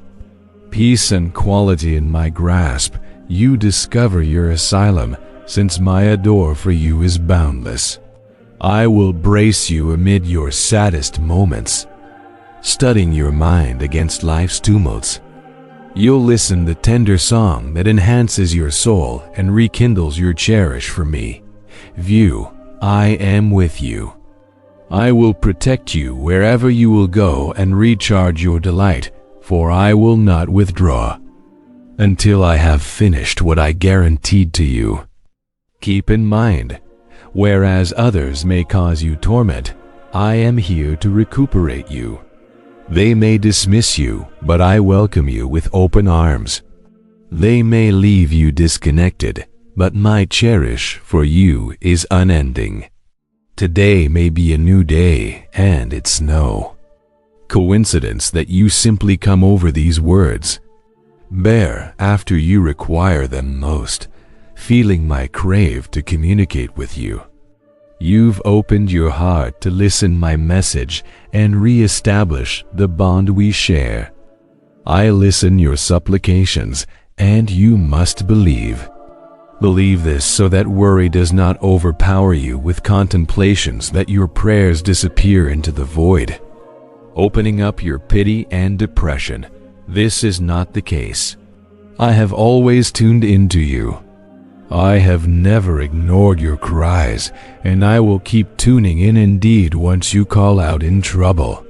Peace and quality in my grasp, you discover your asylum, since my adore for you is boundless. I will brace you amid your saddest moments, studying your mind against life's tumults. You'll listen the tender song that enhances your soul and rekindles your cherish for me. View, I am with you. I will protect you wherever you will go and recharge your delight, for I will not withdraw until I have finished what I guaranteed to you. Keep in mind, whereas others may cause you torment, I am here to recuperate you. They may dismiss you, but I welcome you with open arms. They may leave you disconnected, but my cherish for you is unending. Today may be a new day, and it's no coincidence that you simply come over these words. Bear after you require them most, feeling my crave to communicate with you. You've opened your heart to listen my message and re-establish the bond we share. I listen your supplications, and you must believe. Believe this so that worry does not overpower you with contemplations that your prayers disappear into the void, opening up your pity and depression. This is not the case. I have always tuned into you. I have never ignored your cries, and I will keep tuning in indeed once you call out in trouble.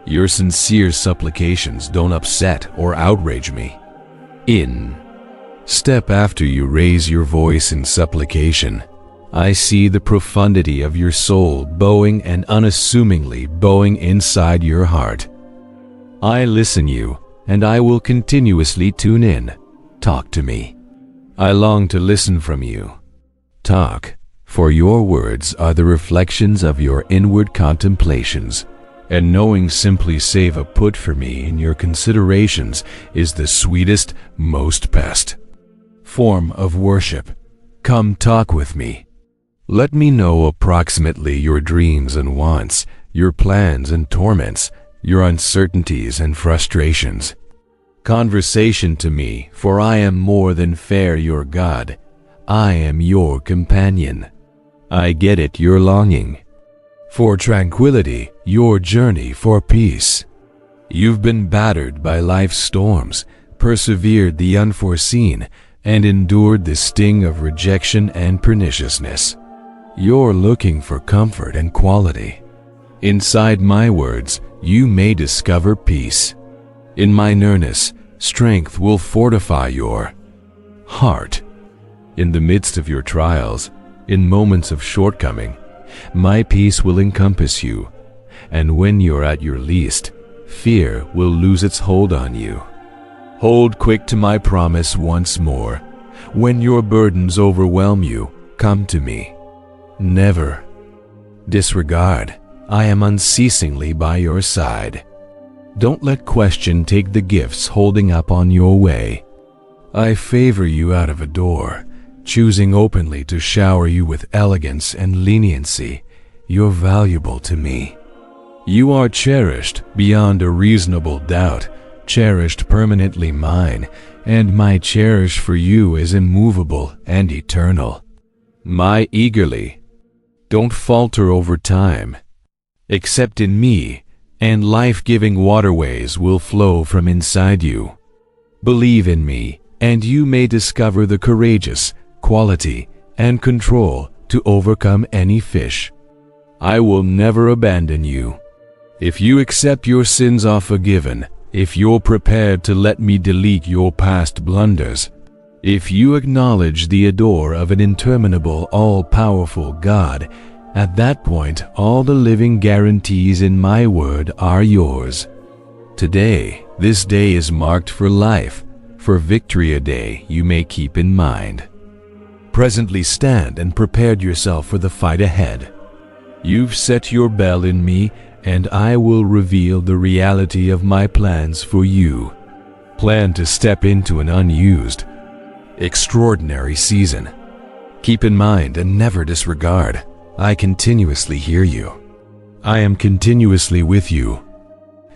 Your sincere supplications don't upset or outrage me. In step after you raise your voice in supplication, I see the profundity of your soul bowing and unassumingly bowing inside your heart. I listen you, and I will continuously tune in. Talk to me. I long to listen from you. Talk, for your words are the reflections of your inward contemplations, and knowing simply save a put for me in your considerations is the sweetest, most best form of worship. Come talk with me. Let me know approximately your dreams and wants, your plans and torments, your uncertainties and frustrations. Conversation to me, for I am more than fair your God. I am your companion. I get it, your longing for tranquility, your journey for peace. You've been battered by life's storms, persevered the unforeseen, and endured the sting of rejection and perniciousness. You're looking for comfort and quality. Inside my words, you may discover peace. In my nearness, strength will fortify your heart. In the midst of your trials, In moments of shortcoming, my peace will encompass you, and when you're at your least, fear will lose its hold on you. Hold quick to my promise once more. When your burdens overwhelm you, come to me. Never disregard. I am unceasingly by your side. Don't let question take the gifts holding up on your way. I favor you out of a door, choosing openly to shower you with elegance and leniency. You're valuable to me. You are cherished beyond a reasonable doubt, cherished permanently mine, and my cherish for you is immovable and eternal. My eagerly. Don't falter over time. Accept in me, and life-giving waterways will flow from inside you. Believe in me, and you may discover the courageous quality and control to overcome any fish. I will never abandon you. If you accept your sins are forgiven, if you're prepared to let me delete your past blunders, if you acknowledge the adore of an interminable, all-powerful God, at that point all the living guarantees in my word are yours. Today, this day is marked for life, for victory, a day you may keep in mind. Presently stand and prepared yourself for the fight ahead. You've set your bell in me, and I will reveal the reality of my plans for you. Plan to step into an unused, extraordinary season. Keep in mind and never disregard. I continuously hear you. I am continuously with you.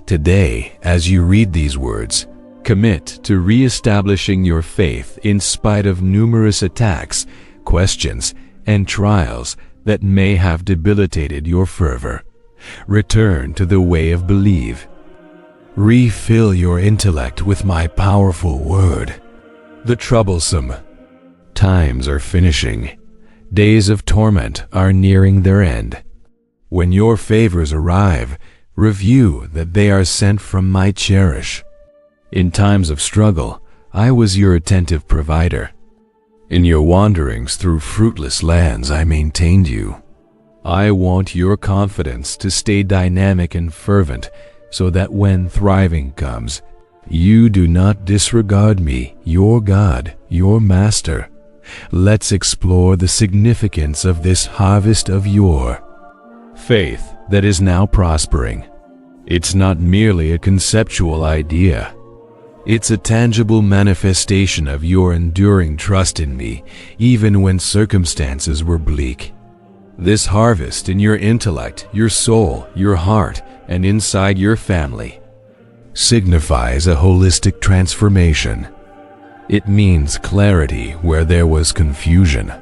Today, as you read these words, commit to reestablishing your faith in spite of numerous attacks, questions, and trials that may have debilitated your fervor. Return to the way of belief. Refill your intellect with my powerful word. The troublesome times are finishing. Days of torment are nearing their end. When your favors arrive, review that they are sent from my cherish. In times of struggle, I was your attentive provider. In your wanderings through fruitless lands, I maintained you. I want your confidence to stay dynamic and fervent, so that when thriving comes, you do not disregard me, your God, your Master. Let's explore the significance of this harvest of your faith that is now prospering. It's not merely a conceptual idea. It's a tangible manifestation of your enduring trust in me, even when circumstances were bleak. This harvest in your intellect, your soul, your heart, and inside your family signifies a holistic transformation. It means clarity where there was confusion,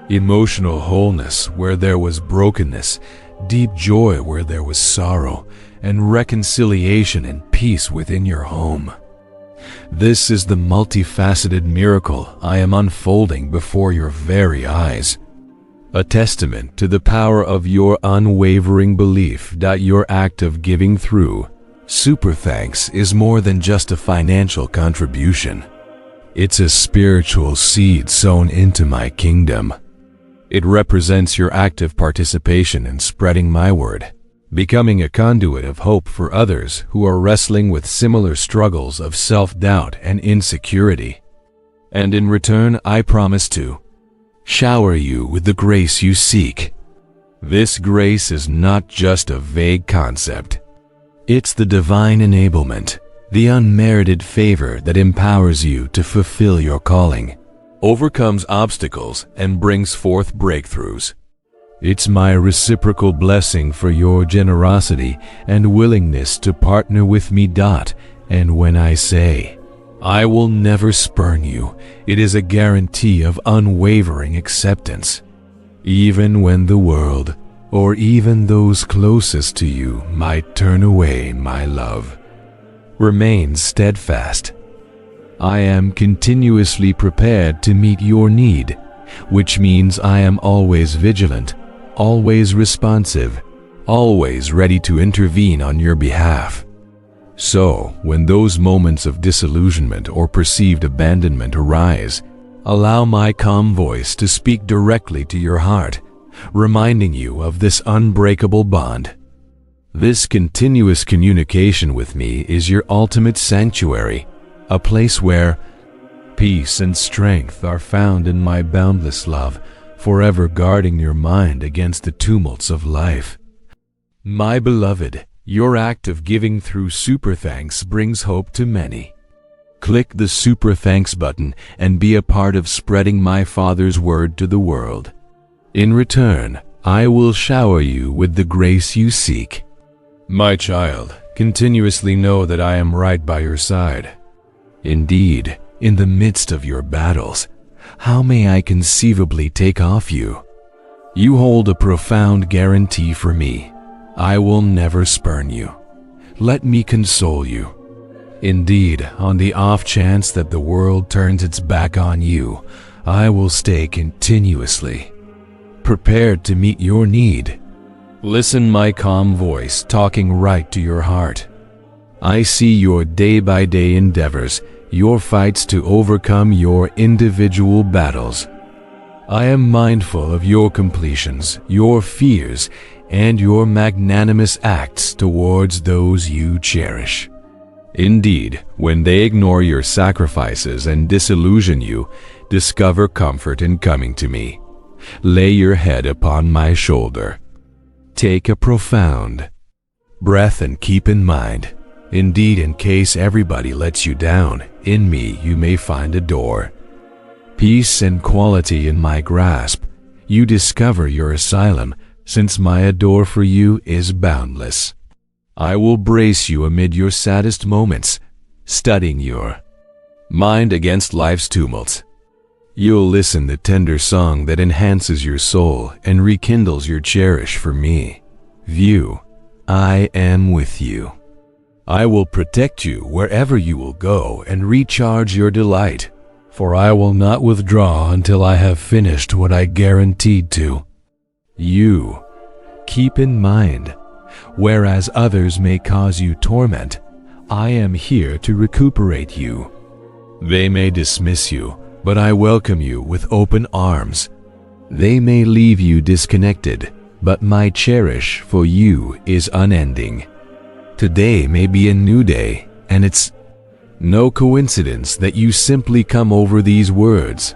emotional wholeness where there was brokenness, deep joy where there was sorrow, and reconciliation and peace within your home. This is the multifaceted miracle I am unfolding before your very eyes. A testament to the power of your unwavering belief that your act of giving through super thanks is more than just a financial contribution. It's a spiritual seed sown into my kingdom. It represents your active participation in spreading my word, becoming a conduit of hope for others who are wrestling with similar struggles of self-doubt and insecurity. And in return, I promise to shower you with the grace you seek. This grace is not just a vague concept. It's the divine enablement, the unmerited favor that empowers you to fulfill your calling, overcomes obstacles, and brings forth breakthroughs. It's my reciprocal blessing for your generosity and willingness to partner with me. And when I say, I will never spurn you, it is a guarantee of unwavering acceptance. Even when the world, or even those closest to you, might turn away, my love remains steadfast. I am continuously prepared to meet your need, which means I am always vigilant, always responsive, always ready to intervene on your behalf. So, when those moments of disillusionment or perceived abandonment arise, Allow my calm voice to speak directly to your heart, reminding you of this unbreakable bond. This continuous communication with me is your ultimate sanctuary, a place where peace and strength are found in my boundless love, forever guarding your mind against the tumults of life. My beloved, your act of giving through Super Thanks brings hope to many. Click the Super Thanks button and be a part of spreading my Father's word to the world. In return, I will shower you with the grace you seek. My child, continuously know that I am right by your side. Indeed, in the midst of your battles, how may I conceivably take off you? You hold a profound guarantee for me. I will never spurn you. Let me console you. Indeed, on the off chance that the world turns its back on you, I will stay continuously prepared to meet your need. Listen my calm voice talking right to your heart. I see your day-by-day endeavors, your fights to overcome your individual battles. I am mindful of your completions, your fears, and your magnanimous acts towards those you cherish. Indeed, when they ignore your sacrifices and disillusion you, discover comfort in coming to me. Lay your head upon my shoulder. Take a profound breath and keep in mind, indeed, in case everybody lets you down, in me you may find a door. Peace and quality in my grasp, you discover your asylum, since my adore for you is boundless. I will brace you amid your saddest moments, studying your mind against life's tumults. You'll listen the tender song that enhances your soul and rekindles your cherish for me. View, I am with you. I will protect you wherever you will go and recharge your delight, for I will not withdraw until I have finished what I guaranteed to. You, keep in mind, whereas others may cause you torment, I am here to recuperate you. They may dismiss you, but I welcome you with open arms. They may leave you disconnected, but my cherish for you is unending. Today may be a new day, and it's no coincidence that you simply come over these words.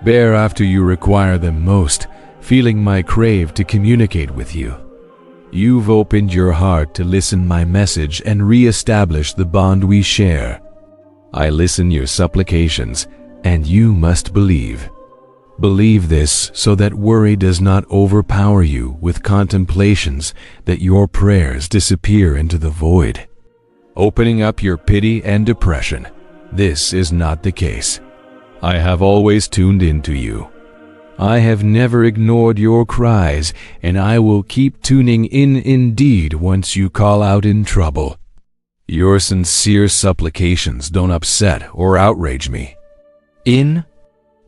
Bear after you require them most, feeling my crave to communicate with you. You've opened your heart to listen my message and re-establish the bond we share. I listen your supplications, and you must believe. Believe this so that worry does not overpower you with contemplations that your prayers disappear into the void, opening up your pity and depression. This is not the case. I have always tuned into you. I have never ignored your cries, and I will keep tuning in indeed once you call out in trouble. Your sincere supplications don't upset or outrage me. In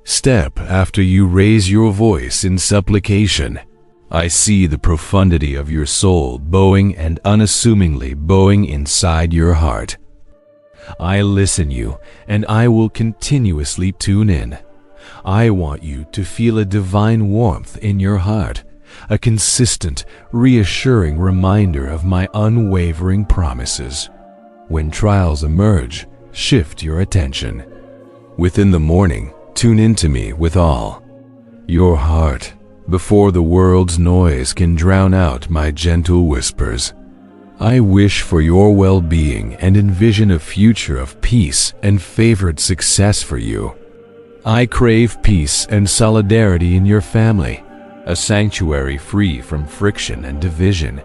step after you raise your voice in supplication, I see the profundity of your soul bowing and unassumingly bowing inside your heart. I listen you, and I will continuously tune in. I want you to feel a divine warmth in your heart, a consistent, reassuring reminder of my unwavering promises. When trials emerge, shift your attention. Within the morning, tune into me with all your heart, before the world's noise can drown out my gentle whispers. I wish for your well-being and envision a future of peace and favored success for you. I crave peace and solidarity in your family, a sanctuary free from friction and division.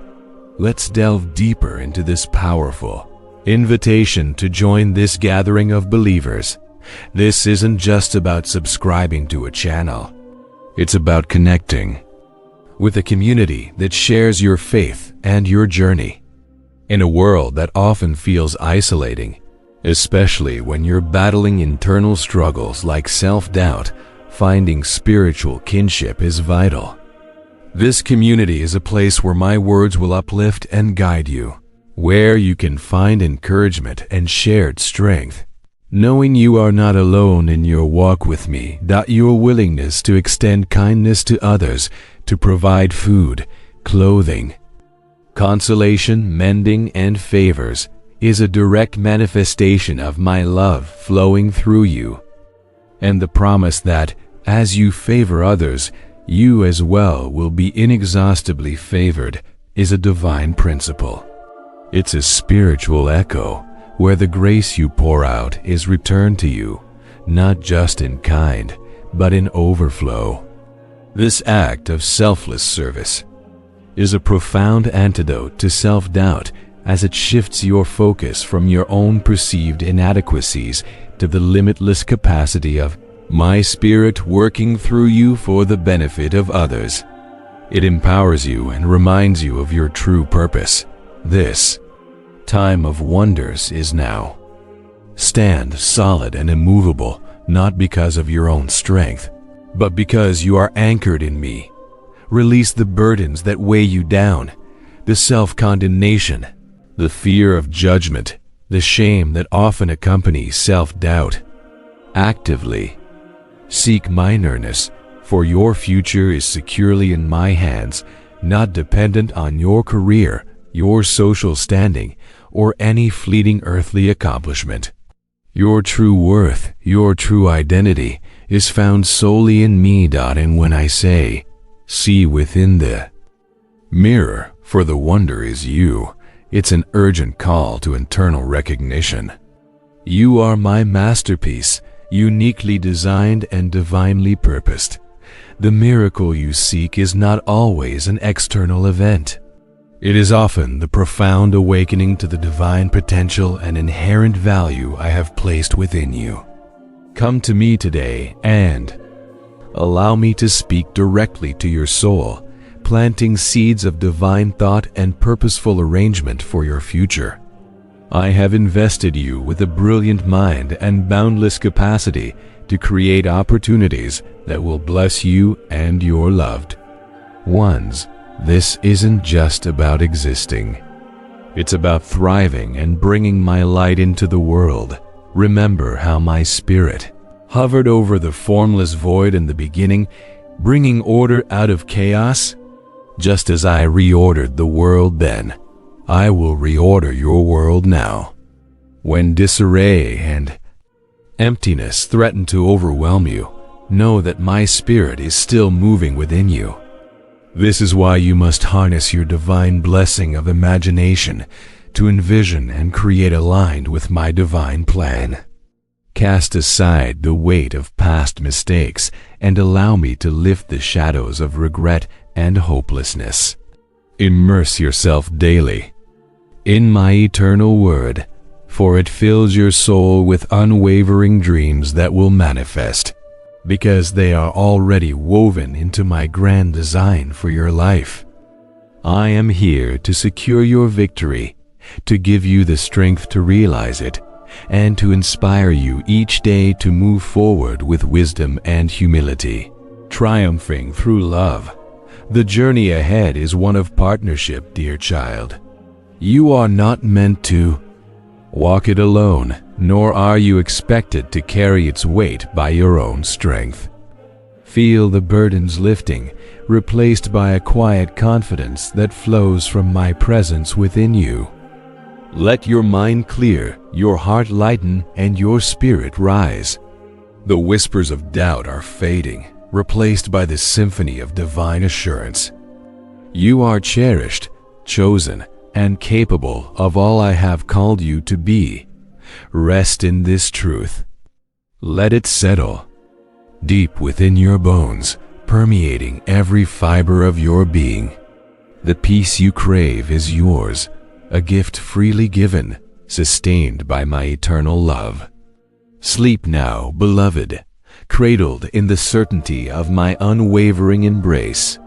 Let's delve deeper into this powerful invitation to join this gathering of believers. This isn't just about subscribing to a channel. It's about connecting with a community that shares your faith and your journey. In a world that often feels isolating, especially when you're battling internal struggles like self-doubt, finding spiritual kinship is vital. This community is a place where my words will uplift and guide you, where you can find encouragement and shared strength. knowing you are not alone in your walk with me, that your willingness to extend kindness to others, to provide food, clothing, consolation, mending, and favors, is a direct manifestation of my love flowing through you. And the promise that, as you favor others, you as well will be inexhaustibly favored, is a divine principle. It's a spiritual echo, where the grace you pour out is returned to you, not just in kind, but in overflow. This act of selfless service is a profound antidote to self-doubt, as it shifts your focus from your own perceived inadequacies to the limitless capacity of my Spirit working through you for the benefit of others. It empowers you and reminds you of your true purpose. This time of wonders is now. Stand solid and immovable, not because of your own strength, but because you are anchored in me. Release the burdens that weigh you down, the self-condemnation, the fear of judgment, the shame that often accompanies self-doubt. Actively seek my nearness, for your future is securely in my hands, not dependent on your career, your social standing, or any fleeting earthly accomplishment. Your true worth, your true identity, is found solely in me. And when I say, see within the mirror, for the wonder is you, it's an urgent call to internal recognition. You are my masterpiece, uniquely designed and divinely purposed. The miracle you seek is not always an external event. It is often the profound awakening to the divine potential and inherent value I have placed within you. Come to me today and allow me to speak directly to your soul, planting seeds of divine thought and purposeful arrangement for your future. I have invested you with a brilliant mind and boundless capacity to create opportunities that will bless you and your loved ones. This isn't just about existing. It's about thriving and bringing my light into the world. Remember how my Spirit hovered over the formless void in the beginning, bringing order out of chaos? Just as I reordered the world then, I will reorder your world now. When disarray and emptiness threaten to overwhelm you, know that my Spirit is still moving within you. This is why you must harness your divine blessing of imagination to envision and create aligned with my divine plan. Cast aside the weight of past mistakes and allow me to lift the shadows of regret and hopelessness. Immerse yourself daily in my eternal word, for it fills your soul with unwavering dreams that will manifest, because they are already woven into my grand design for your life. I am here to secure your victory, to give you the strength to realize it, and to inspire you each day to move forward with wisdom and humility, triumphing through love. The journey ahead is one of partnership, dear child. You are not meant to walk it alone, nor are you expected to carry its weight by your own strength. Feel the burdens lifting, replaced by a quiet confidence that flows from my presence within you. Let your mind clear, your heart lighten, and your spirit rise. The whispers of doubt are fading, replaced by the symphony of divine assurance. You are cherished, chosen, and capable of all I have called you to be. Rest in this truth. Let it settle deep within your bones, permeating every fiber of your being. The peace you crave is yours, a gift freely given, sustained by my eternal love. Sleep now, beloved, cradled in the certainty of my unwavering embrace.